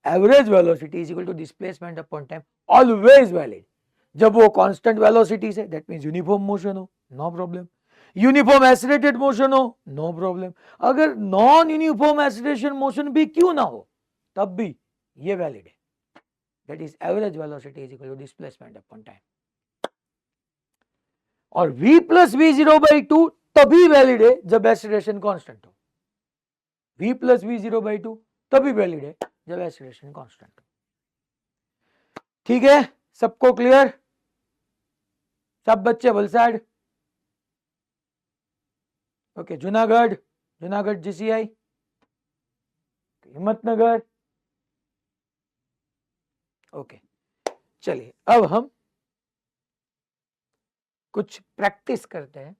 Average velocity is equal to displacement upon time always valid जब वो कांस्टेंट वेलोसिटी से, दैट मींस यूनिफॉर्म मोशन हो, no problem, uniform accelerated motion हो, नो प्रॉब्लम, अगर नॉन यूनिफॉर्म एक्सेलरेशन मोशन भी क्यों ना हो तब भी ये वैलिड है, that is average velocity is equal to displacement upon time. और v प्लस v0 बाई 2 तभी वैलिड है जब एक्सेलरेशन कांस्टेंट हो, v प्लस v0 बाई 2 तभी वैलिड है जब एक्सेलरेशन कांस्टेंट हो। ठीक है, सबको क्लियर, सब बच्चे Valsad, okay, Junagadh, Junagadh GCI, Himmatnagar, okay. चलिए अब हम कुछ प्रैक्टिस करते हैं।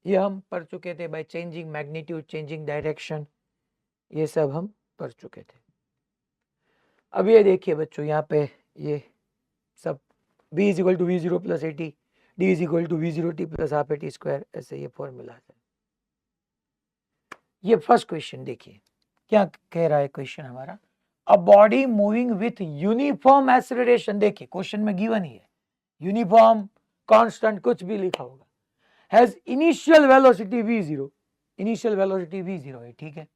ये हम पढ़ चुके थे by changing magnitude, changing direction, ये सब हम पढ़ चुके थे। अब ये देखिए बच्चों, यहाँ पे ये सब v is equal to v0 plus a t, d is equal to v0 t plus half A T square, ऐसे ये फॉर्मूला है। ये फर्स्ट क्वेश्चन देखिए क्या कह रहा है क्वेश्चन हमारा, a body moving with uniform acceleration, देखिए क्वेश्चन में गिवन ही है, यूनिफॉर्म कांस्टेंट कुछ भी लिखा होगा, has initial velocity v0, initial velocity v0 है, ठीक है।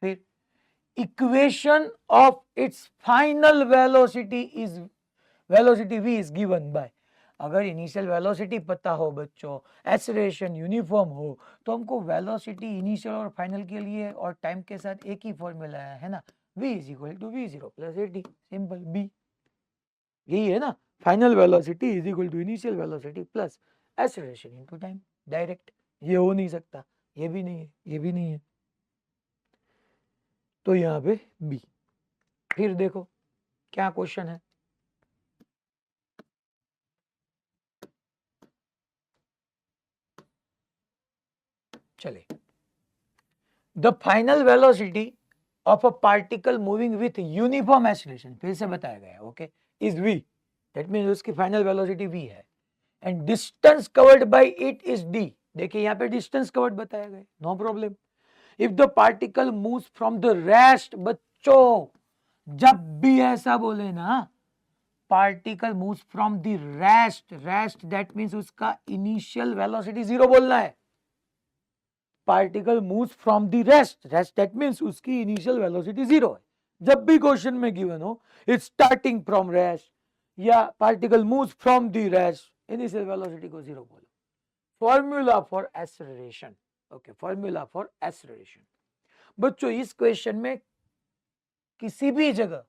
फिर equation of its final velocity is, velocity v is given by, अगर इनिशियल वेलोसिटी पता हो बच्चों, एक्सेलरेशन यूनिफॉर्म हो, तो हमको वेलोसिटी इनिशियल और फाइनल के लिए और टाइम के साथ एक ही फॉर्मूला है ना, v is equal to v0 plus at, simple b, यही है ना, final velocity is equal to initial velocity plus acceleration into time, direct, ये हो नहीं सकता, ये भी नहीं है, ये भी नहीं है, तो यहाँ पे b। फिर देखो क्या क्वेश्चन है, चले, the final velocity of a particle moving with uniform acceleration, फिर से बताया गया, okay, is v, that means उसकी फाइनल वेलोसिटी v है, and distance covered by it is d, देखिए यहाँ पे डिस्टेंस कवर्ड बताया गया, no problem. If the particle moves from the rest, बच्चों जब भी ऐसा बोले ना, particle moves from the rest, rest that means उसका इनिशियल वेलोसिटी 0 बोलना है, particle moves from the rest, rest that means उसकी इनिशियल वेलोसिटी 0 है, जब भी क्वेश्चन में गिवन हो इट्स स्टार्टिंग फ्रॉम रेस्ट या particle moves from the rest, initial velocity को 0 बोलो। Formula for acceleration, okay, formula for acceleration, बच्चों इस क्वेश्चन में किसी भी जगह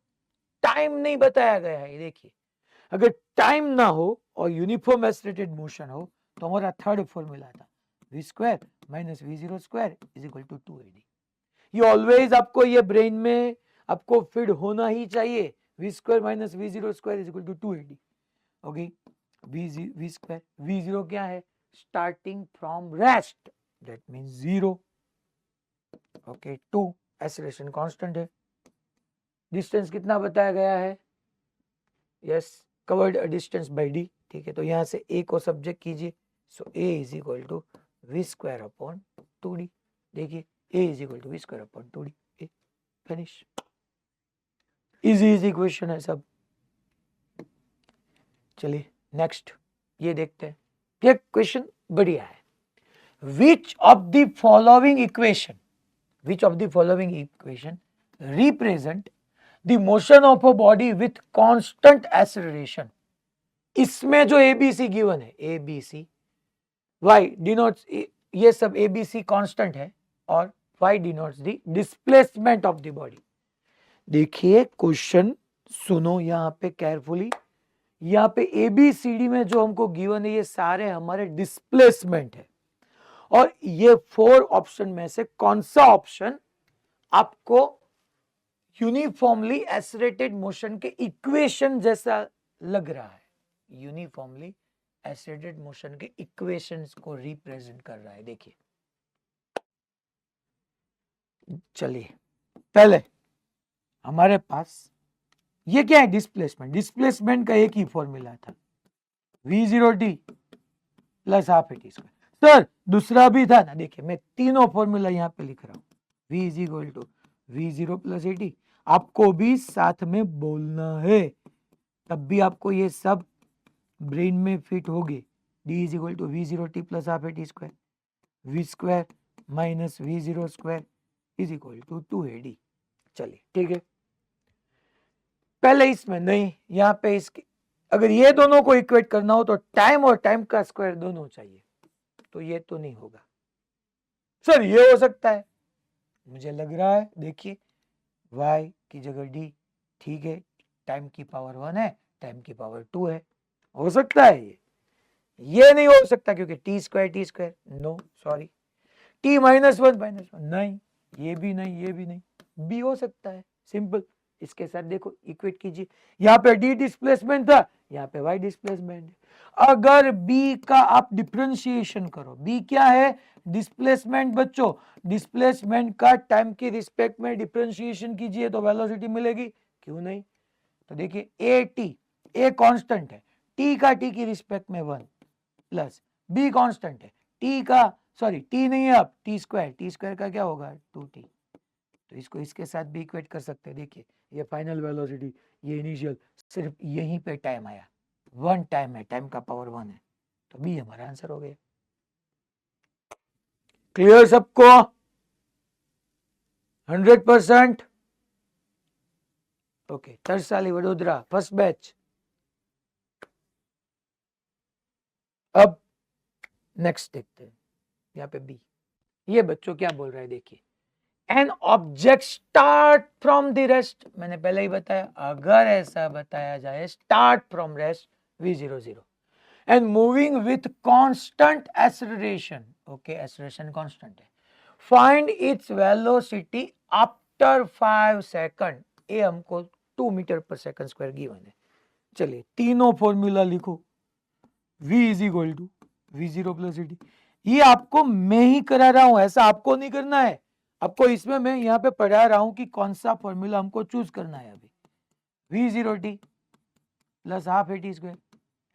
टाइम नहीं बताया गया है, देखिए अगर टाइम ना हो और यूनिफॉर्म एक्सेलरेटेड मोशन हो तो हमारा थर्ड फॉर्मूला था v square minus v0 square is equal to 2ad, ये ऑलवेज आपको ये ब्रेन में आपको फिट होना ही चाहिए, v square minus v0 square is equal to 2ad, okay, v square, v0 क्या है, starting from rest that means 0, okay, 2 acceleration constant है, डिस्टेंस कितना बताया गया है, yes, covered distance by d, ठीक है, तो यहाँ से a को सब्जेक्ट कीजिए, so a is equal to v square upon 2d, देखिए a is equal to v square upon 2d, a finish, easy easy question है सब। चलिए नेक्स्ट ये देखते हैं, ये क्वेश्चन बढ़िया है, which of the following equation, which of the following equation represent the motion of a body with constant acceleration, इसमें जो एबीसी गिवन है, एबीसी वाई डिनोट्स, ये सब एबीसी कांस्टेंट है और y denotes the displacement of the body. देखिए question सुनो यहाँ पे केयरफुली, यहाँ पे एबीसीडी में जो हमको गिवन है ये सारे हमारे डिस्प्लेसमेंट है, और ये 4 ऑप्शन में से कौन सा ऑप्शन आपको यूनिफॉर्मली एक्सेलरेटेड मोशन के इक्वेशन जैसा लग रहा है, यूनिफॉर्मली एक्सेलरेटेड मोशन के इक्वेशंस को रिप्रेजेंट कर रहा है, देखिए चलिए पहले हमारे पास ये क्या है, डिस्प्लेसमेंट, डिस्प्लेसमेंट का एक ही फॉर्मूला था v0t plus half a t square, sir दूसरा भी था ना, देखिए मैं तीनों फॉर्मूला यहाँ पे लिख रहा हूँ, v is equal to v0 plus a t, आपको भी साथ में बोलना है, तब भी आपको ये सब ब्रेन में फिट होगी, d is equal to v0t plus half a t square, v square minus v0 square is equal to 2ad, चलिए ठीक है, पहले इसमें नहीं, यहाँ पे इसके अगर ये दोनों को इक्वेट करना हो तो टाइम और टाइम का स्क्वायर दोनों चाहिए, तो ये तो नहीं होगा, सर ये हो सकता है, मुझे लग रहा है, देखिए y की जगह d, ठीक है, टाइम की पावर 1 है, टाइम की पावर 2 है, हो सकता है ये नहीं हो सकता क्योंकि t square, no sorry, t minus one, नहीं, ये भी नहीं, ये भी नहीं, b हो सकता है, सिंपल, इसके साथ देखो इक्वेट कीजिए, यहाँ पे d डिस्प्लेसमेंट था, यहाँ पे y डिस्प्लेसमेंट है, अगर b का आप डिफरेंशिएशन करो, b क्या है, डिस्प्लेसमेंट, बच्चों डिस्प्लेसमेंट का टाइम के रिस्पेक्ट में डिफरेंशिएशन कीजिए तो वेलोसिटी मिलेगी, क्यों नहीं, तो देखिए ए टी, ए कांस्टेंट है, t का t की रिस्पेक्ट में 1 प्लस b कांस्टेंट है, t का सॉरी t नहीं है अब t स्क्वायर का क्या होगा 2t, तो इसको इसके साथ भी इक्वेट कर सकते हैं, देखिए ये फाइनल वेलोसिटी, ये इनिशियल, सिर्फ यहीं पे टाइम आया, 1 टाइम है, टाइम का पावर 1 है, तो बी हमारा आंसर हो गया। क्लियर सबको? 100%? Okay, Tarsali Vadodara first batch. अब नेक्स्ट देखते हैं, यहाँ पे बी। ये बच्चों क्या बोल रहे हैं देखिए, an object start from the rest, मैंने पहले ही बताया, अगर ऐसा बताया जाए start from rest v00 and moving with constant acceleration, okay acceleration constant है, find its velocity after 5 second, ये हमको 2 मीटर पर सेकंड स्क्वायर गिवन है। चलिए तीनों फॉर्मूला लिखो, v is equal to v0 plus dt, ये आपको मैं ही करा रहा हूं, ऐसा आपको नहीं करना है, आपको इसमें मैं यहाँ पे पढ़ा रहा हूं कि कौन सा फॉर्मूला हमको चूज करना है। अभी v0t plus half A T square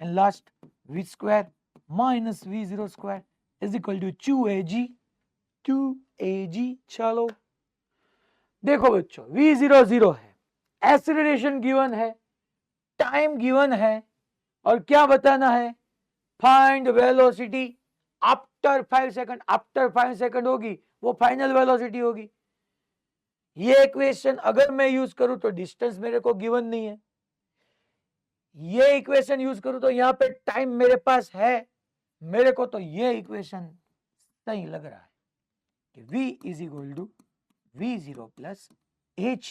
and last v square minus v0 square is equal to 2ag। चलो देखो बच्चों, v00 है, एक्सेलरेशन गिवन है, टाइम गिवन है, और क्या बताना है, find velocity after 5 second. After 5 second होगी वो फाइनल वेलोसिटी होगी। ये इक्वेशन अगर मैं यूज करूं तो डिस्टेंस मेरे को गिवन नहीं है, ये इक्वेशन यूज करूं तो यहाँ पे टाइम मेरे पास है, मेरे को तो ये इक्वेशन सही लग रहा है कि v is equal to v0 plus h.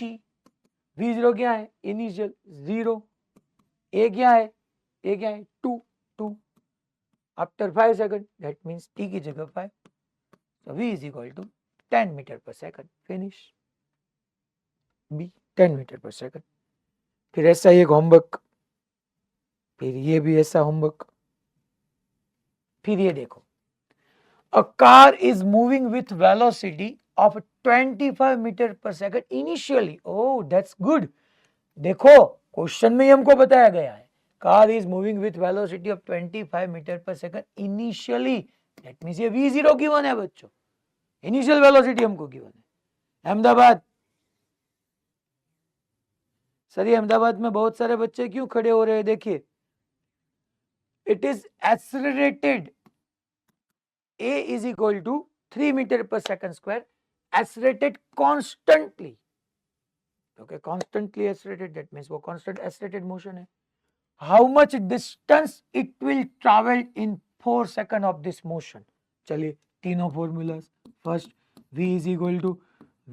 v0 क्या है, इनिशियल 0, a क्या है, a क्या है 2 2 after 5 second, that means t की जगह 5, so v is equal to 10 metre पर सेकंड, फिनिश। b 10 मीटर पर सेकंड। फिर ऐसा एक होमवर्क, फिर ये भी ऐसा होमवर्क, फिर ये देखो, a car is moving with velocity of 25 meter पर second initially, oh that's good. देखो क्वेश्चन में ही हमको बताया गया है, car is moving with velocity of 25 meter पर सेकंड इनिशियली, दैट मींस ये v0 गिवन है बच्चों, इनिशियल वेलोसिटी हमको गिवन है। अहमदाबाद, सर ये अहमदाबाद में बहुत सारे बच्चे क्यों खड़े हो रहे हैं, देखिए, it is accelerated, a is equal to 3 meter per second square, accelerated constantly, okay, constantly accelerated, that means वो constant accelerated motion है। how much distance it will travel in 4 second of this motion, चलिए तीनों formulas, first v is equal to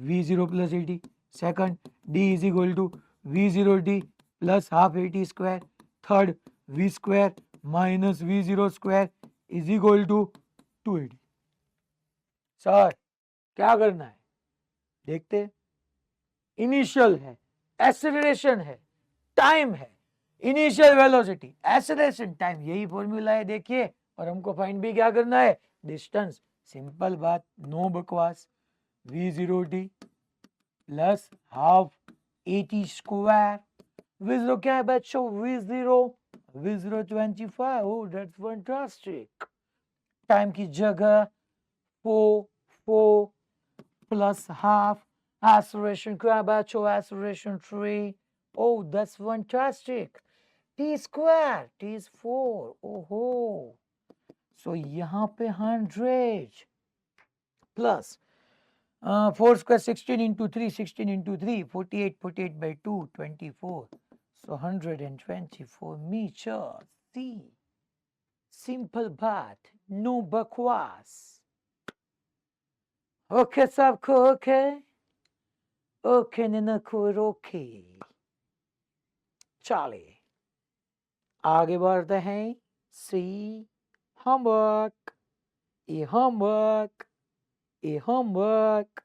v0 plus at, second d is equal to v0t plus half at square, third v square minus v0 square is equal to 280। Sir क्या करना है देखते, initial है, acceleration है, time है, initial velocity, acceleration, time, यही formula है देखिए, और हमको फाइंड भी क्या करना है, डिस्टेंस, सिंपल बात, नो बकवास, v0t plus half a t square, v0 क्या है बच्चों, v0 25, oh that's fantastic, time की जगह 4 plus half, acceleration क्या बच्चों, acceleration 3, oh that's fantastic, t square, t is 4, ओहो, so यहाँ पे 100 plus 4 square 16 into 3, 16 into 3, 48, 48 by 2, 24, so 124 meters, see, simple बात, no बकवास। ओके सबको, ओके ओके ननकुर, ओके चलिए आगे बढ़ते हैं, सी होमवर्क, ये होमवर्क, ये होमवर्क,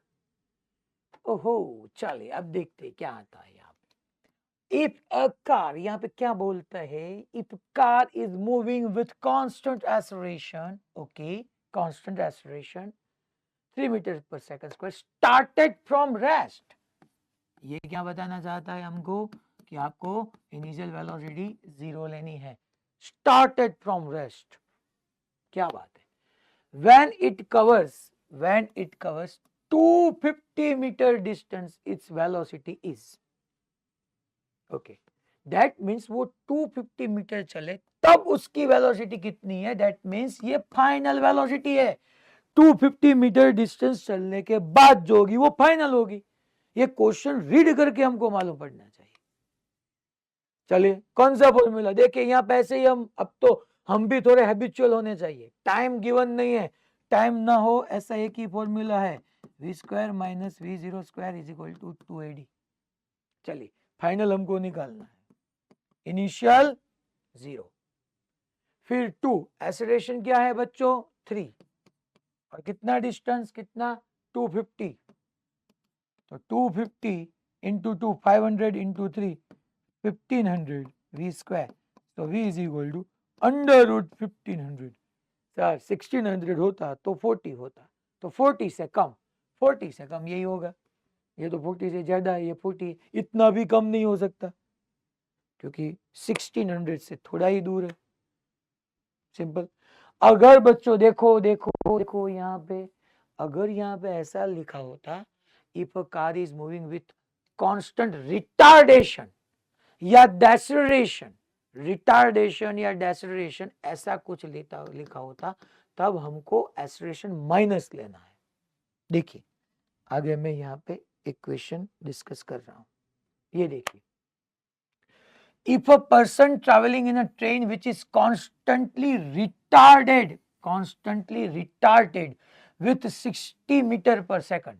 ओहो चलिए अब देखते हैं क्या आता है यहाँ पे। इफ अ कार, यहाँ पे क्या बोलता है, if car is moving with constant acceleration, okay constant acceleration 3 meter पर second square started from rest, ये क्या बताना चाहता है हमको कि आपको इनिशियल वेलोसिटी 0 लेनी है, स्टार्टेड फ्रॉम रेस्ट, क्या बात है, when it covers 250 meter distance its velocity is, okay, that means वो 250 मीटर चले तब उसकी वेलोसिटी कितनी है, दैट मीन्स ये फाइनल वेलोसिटी है। 250 मीटर डिस्टेंस चलने के बाद जो होगी वो फाइनल होगी। ये क्वेश्चन रीड करके हमको मालूम पड़ना चाहिए। चलिए कौन सा फॉर्मूला देखिए, यहाँ पे ऐसे ही अब तो हम भी थोड़े हैबिचुअल होने चाहिए। टाइम गिवन नहीं है, टाइम ना हो ऐसा एक ही फॉर्मूला है, v square minus we zero square is equal to 2AD। चलिए फाइनल हमको निकालना है, इनिशियल 0, फिर 2, एक्सेलरेशन क्या है बच्चों 3, और कितना डिस्टेंस कितना 250, तो 250 इंटू 2 500 इंटू 3 1500 v स्क्वायर, तो v is equal to under root 1500। Sir 1600 होता तो 40 होता, तो 40 से कम, 40 से कम यही होगा। ये तो 40 से ज्यादा है, ये 40, इतना भी कम नहीं हो सकता क्योंकि 1600 से थोड़ा ही दूर है। सिंपल। अगर बच्चों देखो देखो देखो यहाँ पे, अगर यहाँ पे ऐसा लिखा होता if a car is moving with constant retardation या डेसलरेशन, रिटार्डेशन या डेसलरेशन ऐसा कुछ लिखा होता, तब हमको एक्सेलरेशन माइनस लेना है। देखिए आगे मैं यहाँ पे इक्वेशन डिस्कस कर रहा हूं, ये देखिए, if a person traveling in a train which is constantly retarded with 60 meter per second,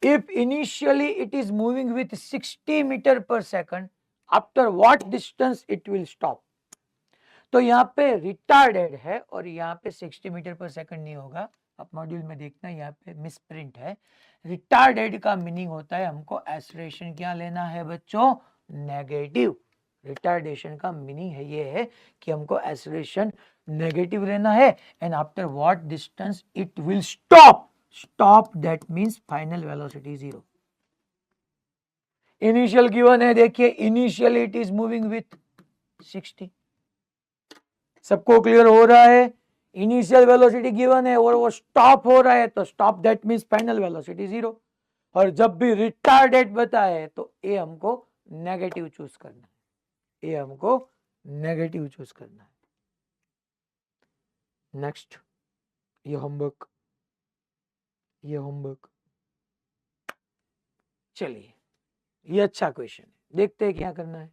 if initially it is moving with 60 meter per second, after what distance it will stop? तो यहाँ पे retarded है और यहाँ पे 60 metre पर second नहीं होगा, आप मॉड्यूल में देखना यहाँ पे मिसप्रिंट है। रिटार्डेड का मीनिंग होता है हमको एक्सेलरेशन क्या लेना है बच्चों, नेगेटिव। रिटार्डेशन का मीनिंग है ये है कि हमको एक्सेलरेशन नेगेटिव लेना है, and after what distance it will stop, stop that means final velocity 0। Initial given है, देखिए initial it is moving with 60, सबको क्लियर हो रहा है, इनिशियल वेलोसिटी गिवन है और वो स्टॉप हो रहा है, तो stop that means final velocity 0। और जब भी रिटार्डेड बताए तो ए हमको नेगेटिव चूज करना है, ए हमको नेगेटिव चूज करना है। नेक्स्ट, ये होमवर्क, ये होमवर्क, चलिए ये अच्छा क्वेश्चन है, देखते हैं क्या करना है।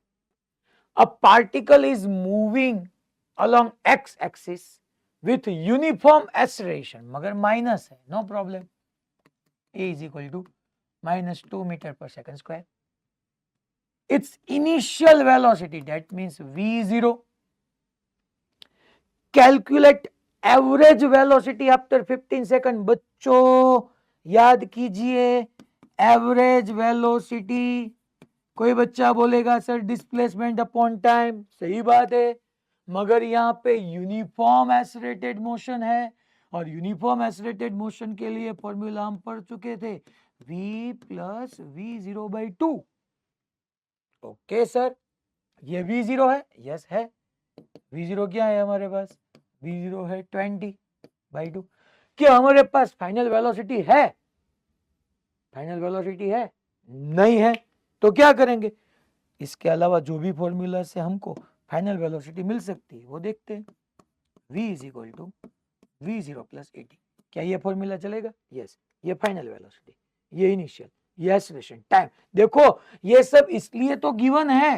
A particle is moving along x axis with uniform acceleration, मगर माइनस है, no problem, a is equal to minus 2 meter per second square. Its initial velocity, that means v0. Calculate average velocity after 15 second. बच्चों याद कीजिए average velocity, कोई बच्चा बोलेगा sir displacement upon time, सही बात है, मगर यहाँ पे यूनिफॉर्म एक्सेलरेटेड मोशन है, और यूनिफॉर्म एक्सेलरेटेड मोशन के लिए फॉर्मूला हम पढ़ चुके थे, v plus v0/2। Okay sir, ये v0 है, यस है, v0 क्या है हमारे पास, v0 है 20/2। क्या हमारे पास फाइनल वेलोसिटी है, फाइनल वेलोसिटी है नहीं है, तो क्या करेंगे, इसके अलावा जो भी फॉर्मूला से हमको फाइनल वेलोसिटी मिल सकती है वो देखते हैं। v is equal to v0 plus 80, क्या ये फॉर्मूला चलेगा, यस, ये फाइनल वेलोसिटी, ये इनिशियल, ये एक्सेलरेशन, टाइम, देखो ये सब इसलिए तो गिवन है,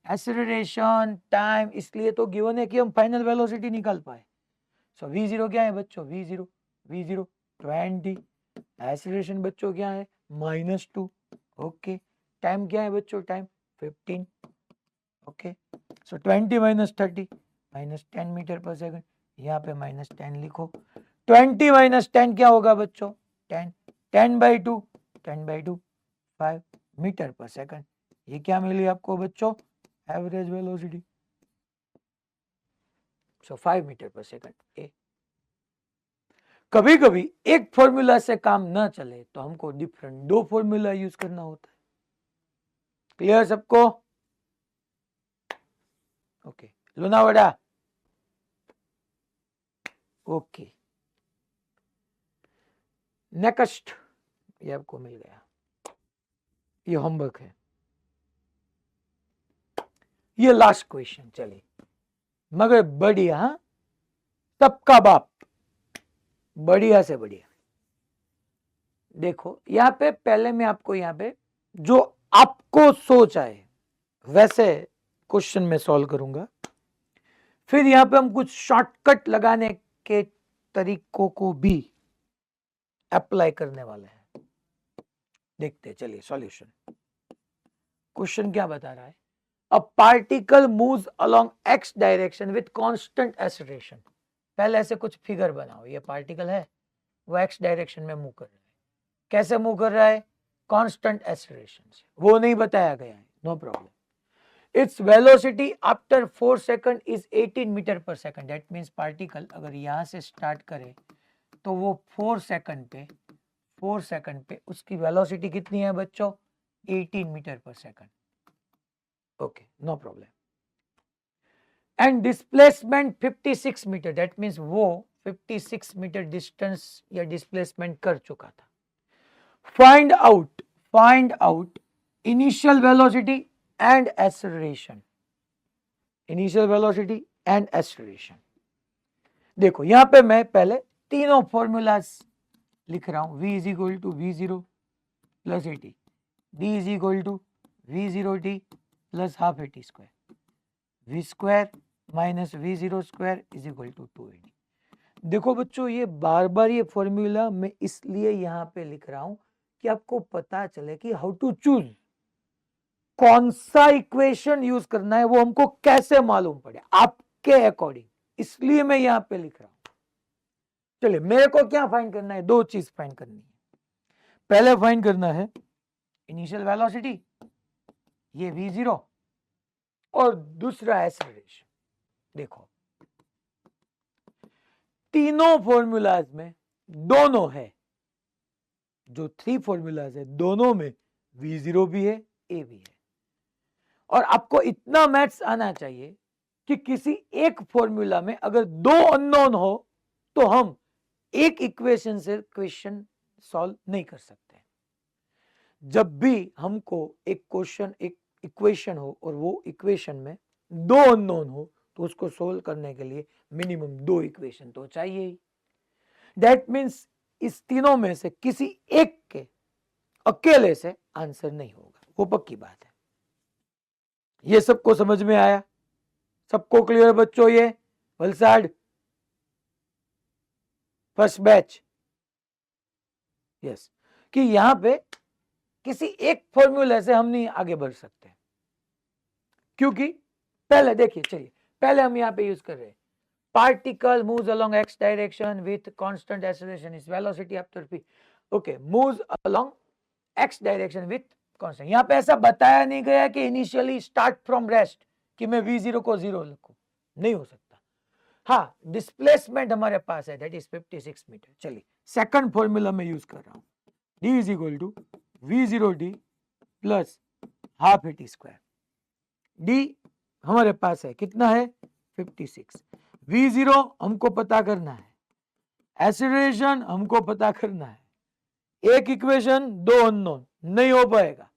एक्सेलरेशन टाइम इसलिए तो गिवन है कि हम फाइनल वेलोसिटी निकाल पाए। सो v0 क्या है बच्चों, v0 20, एक्सेलरेशन बच्चों क्या है -2, ओके, टाइम क्या है बच्चों, टाइम 15, ओके, सो 20 माइनस 30 माइनस 10 मीटर पर सेकंड, यहाँ पे -10 लिखो, 20 माइनस 10 क्या होगा बच्चों, 10, 10/2, 10/2 5 मीटर पर सेकंड, ये क्या मिली आपको बच्चों, एवरेज वेलोसिटी, सो 5 मीटर पर सेकंड ए। कभी कभी एक फॉर्मूला से काम ना चले तो हमको डिफरेंट 2 फॉर्मूला यूज करना होता है, क्लियर सबको, ओके, लोनावाड़ा, ओके, नेक्स्ट, ये आपको मिल गया, ये होमवर्क है। ये लास्ट क्वेश्चन, चलिए मगर बढ़िया, हाँ, सबका बाप, बढ़िया से बढ़िया। देखो यहाँ पे पहले मैं आपको यहाँ पे जो आपको सोच आए वैसे क्वेश्चन में सॉल्व करूंगा, फिर यहाँ पे हम कुछ शॉर्टकट लगाने के तरीकों को भी अप्लाई करने वाले हैं। देखते हैं, चलिए सॉल्यूशन। क्वेश्चन क्या बता रहा है? A particle moves along x direction with constant acceleration. पहले ऐसे कुछ फिगर बनाओ, ये पार्टिकल है, वो एक्स डायरेक्शन में मूव कर रहा है। कैसे मूव कर रहा है? कांस्टेंट एक्सेलरेशन से। वो नहीं बताया गया है, no problem. Its velocity after 4 second is 18 metre पर सेकंड। दैट मींस पार्टिकल अगर यहां से स्टार्ट करे तो वो 4 सेकंड पे उसकी वेलोसिटी कितनी है बच्चों? 18 मीटर पर second. Okay, no problem. And displacement 56 metre. That means वो 56 मीटर डिस्टेंस या डिस्प्लेसमेंट कर चुका था। Find out initial velocity and acceleration. Initial velocity and acceleration. देखो यहां पे मैं पहले तीनों फॉर्मूलाज लिख रहा हूं। v is equal to v0 plus at, d is equal to v0t plus half at square, v square minus v0 square is equal to 2at। देखो बच्चों, ये बार बार ये फॉर्मूला मैं इसलिए यहाँ पे लिख रहा हूं कि आपको पता चले कि हाउ टू चूज, कौन सा इक्वेशन यूज करना है वो हमको कैसे मालूम पड़े आपके अकॉर्डिंग, इसलिए मैं यहाँ पे लिख रहा हूं। चलिए, मेरे को क्या फाइंड करना है? दो चीज फाइंड करनी है। पहले फाइंड करना है इनिशियल वेलोसिटी, ये v0, और दूसरा एक्सेलरेशन। देखो तीनों फॉर्मूलाज में दोनों है, जो 3 फॉर्मूलाज है दोनों में v0 भी है, a भी है। और आपको इतना मैथ्स आना चाहिए कि किसी एक फॉर्मूला में अगर 2 अननोन हो तो हम एक इक्वेशन से क्वेश्चन सॉल्व नहीं कर सकते। जब भी हमको एक क्वेश्चन, एक इक्वेशन हो और वो इक्वेशन में 2 अननोन हो तो उसको सोल्व करने के लिए मिनिमम 2 इक्वेशन तो चाहिए ही। दैट मीन्स इस तीनों में से किसी एक के अकेले से आंसर नहीं होगा, वो पक्की बात है। ये सबको समझ में आया? सबको क्लियर बच्चों? ये वलसाड फर्स्ट बैच, यस, कि यहां पे किसी एक फॉर्मूले से हम नहीं आगे बढ़ सकते, क्योंकि पहले देखिए, चलिए पहले हम यहां पे यूज कर रहे हैं particle moves along x direction with constant acceleration is velocity after p। Okay, moves along x direction with constant. यहां पे ऐसा बताया नहीं गया कि इनिशियली स्टार्ट फ्रॉम रेस्ट, कि मैं v0 को 0 लिखूं, नहीं हो सकता। हाँ, डिस्प्लेसमेंट हमारे पास है, दैट इज 56 मीटर। चलिए सेकंड फॉर्मूला में यूज कर रहा हूं, d is equal to v0d plus half at square. d हमारे पास है, कितना है? 56। v0 हमको पता करना है, एक्सेलरेशन हमको पता करना है। एक इक्वेशन 2 अननोन, नहीं हो पाएगा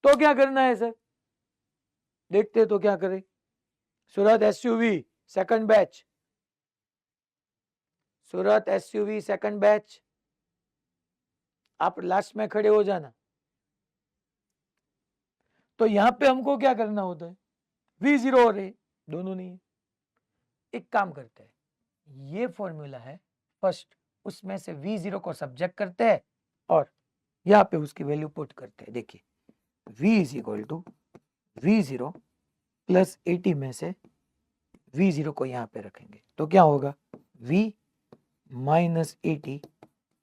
तो क्या करना है सर? देखते हैं तो क्या करें। सूरत एसयूवी सेकंड बैच, सूरत एसयूवी सेकंड बैच, आप लास्ट में खड़े हो जाना। तो यहां पे हमको क्या करना होता है? v0 और a दोनों नहीं है। एक काम करते हैं, ये फॉर्मूला है फर्स्ट, उसमें से v0 को सब्जेक्ट करते हैं और यहाँ पे उसकी वैल्यू पुट करते हैं। देखिए v is equal to v0 plus 80 में से v0 को यहाँ पे रखेंगे तो क्या होगा? v minus 80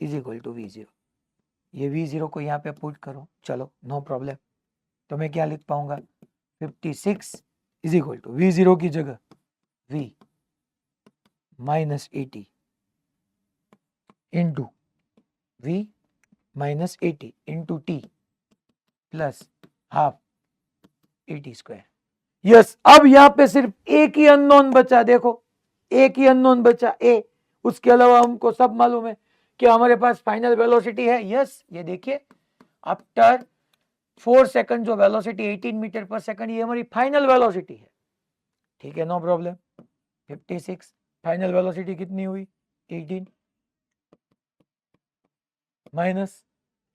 is equal to v0। ये v0 को यहाँ पे पुट करो, चलो नो प्रॉब्लम। तो मैं क्या लिख पाऊंगा? 56 इज इक्वल टू v0 की जगह v minus 80 into v minus 80 into t plus half 80 square. Yes, अब यहां पे सिर्फ एक ही अननोन बचा। देखो एक ही अननोन बचा, a। उसके अलावा हमको सब मालूम है कि हमारे पास फाइनल वेलोसिटी है। यस, ये देखिए आफ्टर 4 सेकंड जो वेलोसिटी 18 मीटर पर सेकंड, ये हमारी फाइनल वेलोसिटी है, ठीक है, नो प्रॉब्लम। 56 फाइनल वेलोसिटी कितनी हुई 18 माइनस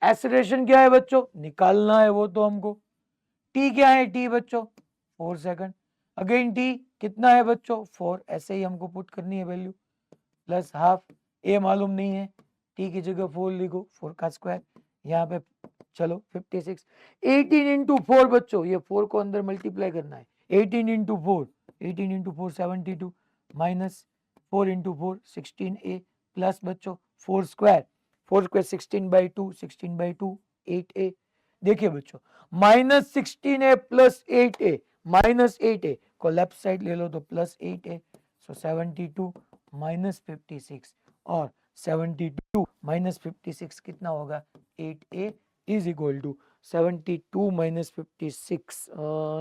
एक्सेलरेशन क्या है बच्चों, निकालना है वो तो हमको। टी क्या है, टी बच्चों 4 सेकंड, अगेन टी कितना है बच्चों 4, ऐसे ही हमको पुट करनी है वैल्यू, प्लस हाफ, ए मालूम नहीं है, टी की जगह 4 लिखो, 4 का स्क्वायर, यहाँ पे चलो 56, 18 इंटू 4 बच्चों, ये 4 को अंदर मल्टीप्लाई करना है, 18 into 4, 18 into 4 72 minus 4 into 4 16a plus बच्चों 4 स्क्वायर, 4 स्क्वायर 16/2, 16/2 8a। देखिए बच्चों minus 16a plus 8a, minus 8a को लेफ्ट साइड ले लो तो प्लस 8a, सो 72 माइनस 56 और 72 माइनस 56 कितना होगा 8a इज इक्वल टू 72 माइनस 56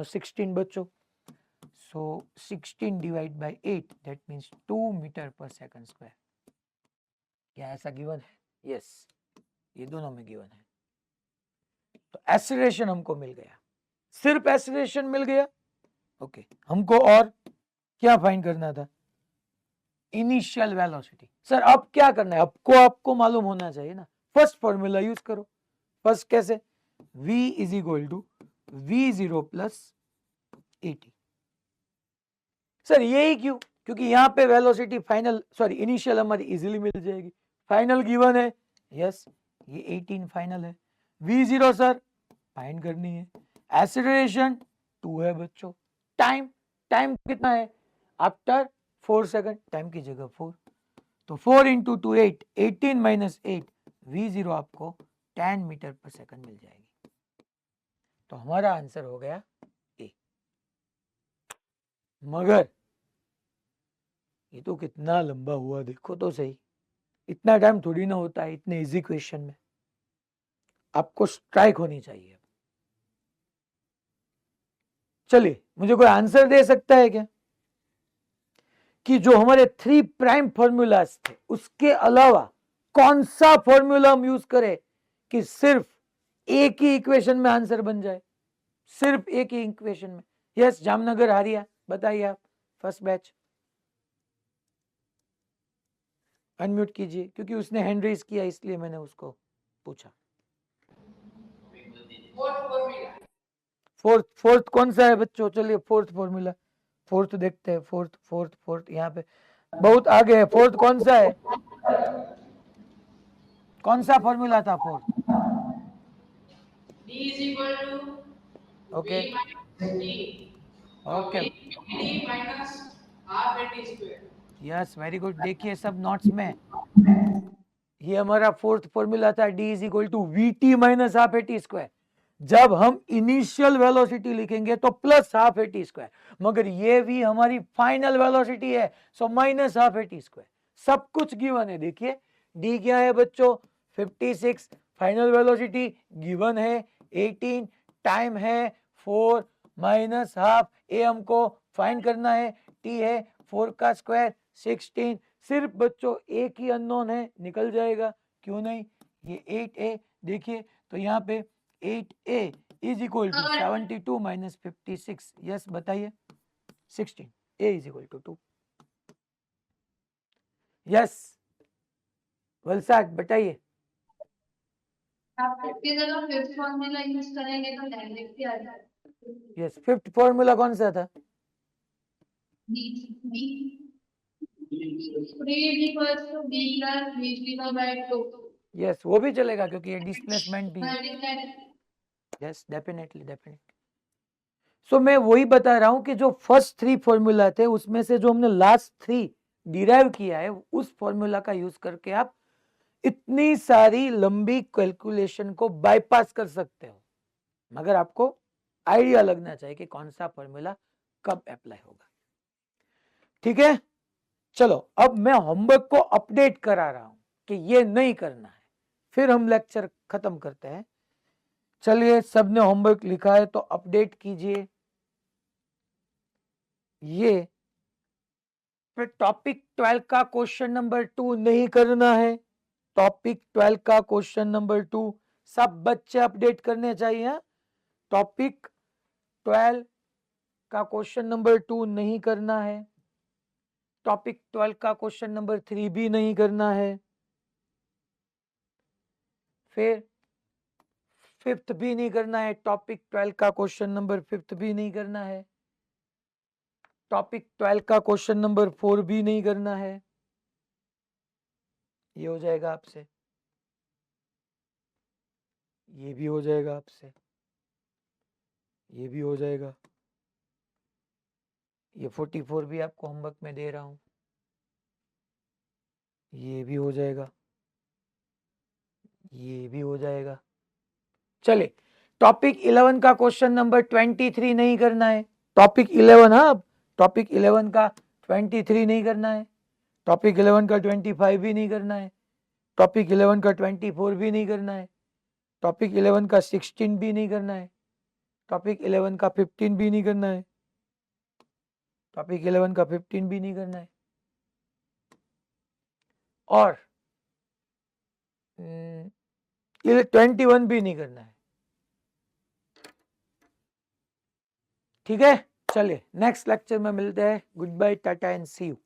16 बच्चों, so 16 divide by 8 that means 2 metre पर सेकंड स्क्वायर। क्या ऐसा गिवन है? यस, ये दोनों में गिवन है। तो एक्सीलरेशन हमको मिल गया, सिर्फ एक्सीलरेशन मिल गया, ओके हमको और क्या फाइंड करना था, इनिशियल वेलोसिटी। सर अब क्या करना है, आपको मालूम होना चाहिए ना, फर्स्ट फॉर्मूला यूज करो। फर्स्ट कैसे, v is equal to v0 plus 80। Sir यही क्यों, क्योंकि यहाँ पे वेलोसिटी फाइनल सॉरी इनिशियल हमारी इजीली मिल जाएगी, फाइनल गिवन है, यस ये 18 फाइनल है, v0 सर फाइंड करनी है, एक्सीलरेशन 2 है बच्चों, टाइम टाइम कितना है आफ्टर 4 सेकंड, टाइम की जगह 4, तो 4 इंटू 2 8, 18 माइनस 8, v0 आपको 10 मीटर पर सेकंड मिल जाएगी। तो हमारा आंसर हो गया ए। मगर ये तो कितना लंबा हुआ, देखो तो सही, इतना टाइम थोड़ी ना होता है इतने इजी क्वेश्चन में, आपको स्ट्राइक होनी चाहिए। चलिए मुझे कोई आंसर दे सकता है क्या कि जो हमारे 3 प्राइम फॉर्मूलाज थे उसके अलावा कौन सा फॉर्मूला हम यूज करें कि सिर्फ एक ही इक्वेशन में आंसर बन जाए, सिर्फ एक ही इक्वेशन में। यस जामनगर हारिया बताइए आप, फर्स्ट बैच अनम्यूट कीजिए, क्योंकि उसने हैंड रेज किया इसलिए मैंने उसको पूछा। फोर्थ कौन सा है बच्चों, चलिए फोर्थ फॉर्मूला, फोर्थ देखते हैं, फोर्थ यहाँ पे बहुत आगे है, फोर्थ कौन सा है, कौन सा फॉर्मूला था fourth, D is equal to okay V minus T okay V minus half a T square। Yes very good. देखिए सब नोट्स में, ये हमारा फोर्थ फॉर्मूला था, d is equal to v t minus half A T square. जब हम initial velocity लिखेंगे तो plus half A T square, मगर ये भी हमारी फाइनल वेलोसिटी है, so minus half A T square. सब कुछ गिवन है, देखिए d क्या है बच्चों 56, फाइनल वेलोसिटी गिवन है 18, टाइम है 4 माइनस हाफ, ए हमको फाइंड करना है, t है 4 का स्क्वायर 16, सिर्फ बच्चों एक ही अननोन है, निकल जाएगा क्यों नहीं, ये 8a देखिए, तो यहाँ पे 8a इज इक्वल टू 72 माइनस 56, यस बताइए 16, a is equal to 2, yes Valsad बताइए। फिफ्थ फॉर्मूला यूज करेंगे तो डायरेक्टली आ जाएगा। यस फिफ्थ फॉर्मूला कौन सा था, यस वो भी चलेगा क्योंकि ये डिस्प्लेसमेंट भी है, यस डेफिनेटली डेफिनेटली। सो मैं वही बता रहा हूं कि जो फर्स्ट 3 फॉर्मूला थे उसमें से जो हमने लास्ट 3 डिराइव किया है उस फॉर्मूला का यूज करके आप इतनी सारी लंबी कैलकुलेशन को बाईपास कर सकते हो, मगर आपको आइडिया लगना चाहिए कि कौन सा फॉर्मूला कब अप्लाई होगा, ठीक है। चलो अब मैं होमवर्क को अपडेट करा रहा हूं कि ये नहीं करना है, फिर हम लेक्चर खत्म करते हैं। चलिए सबने होमवर्क लिखा है तो अपडेट कीजिए। ये फिर टॉपिक 12 का क्वेश्चन नंबर 2 नहीं करना है, टॉपिक 12 का क्वेश्चन नंबर 2 सब बच्चे अपडेट करने चाहिए, टॉपिक 12 का क्वेश्चन नंबर 2 नहीं करना है, टॉपिक 12 का क्वेश्चन नंबर 3 भी नहीं करना है, फिर 5th भी नहीं करना है, टॉपिक 12 का क्वेश्चन नंबर 5th भी नहीं करना है, टॉपिक 12 का क्वेश्चन नंबर 4 भी नहीं करना है। ये हो जाएगा आपसे, ये भी हो जाएगा आपसे, ये भी हो जाएगा, ये 44 भी आपको होमवर्क में दे रहा हूं, ये भी हो जाएगा, ये भी हो जाएगा। चलिए टॉपिक 11 का क्वेश्चन नंबर 23 नहीं करना है, टॉपिक 11, हाँ टॉपिक 11 का 23 नहीं करना है, टॉपिक 11 का 25 भी नहीं करना है, टॉपिक 11 का 24 भी नहीं करना है, टॉपिक 11 का 16 भी नहीं करना है, टॉपिक 11 का 15 भी नहीं करना है, टॉपिक 11 का 15 भी नहीं करना है, और 21 भी नहीं करना है। ठीक है, चलिए नेक्स्ट लेक्चर में मिलते हैं। Goodbye, tata and see you.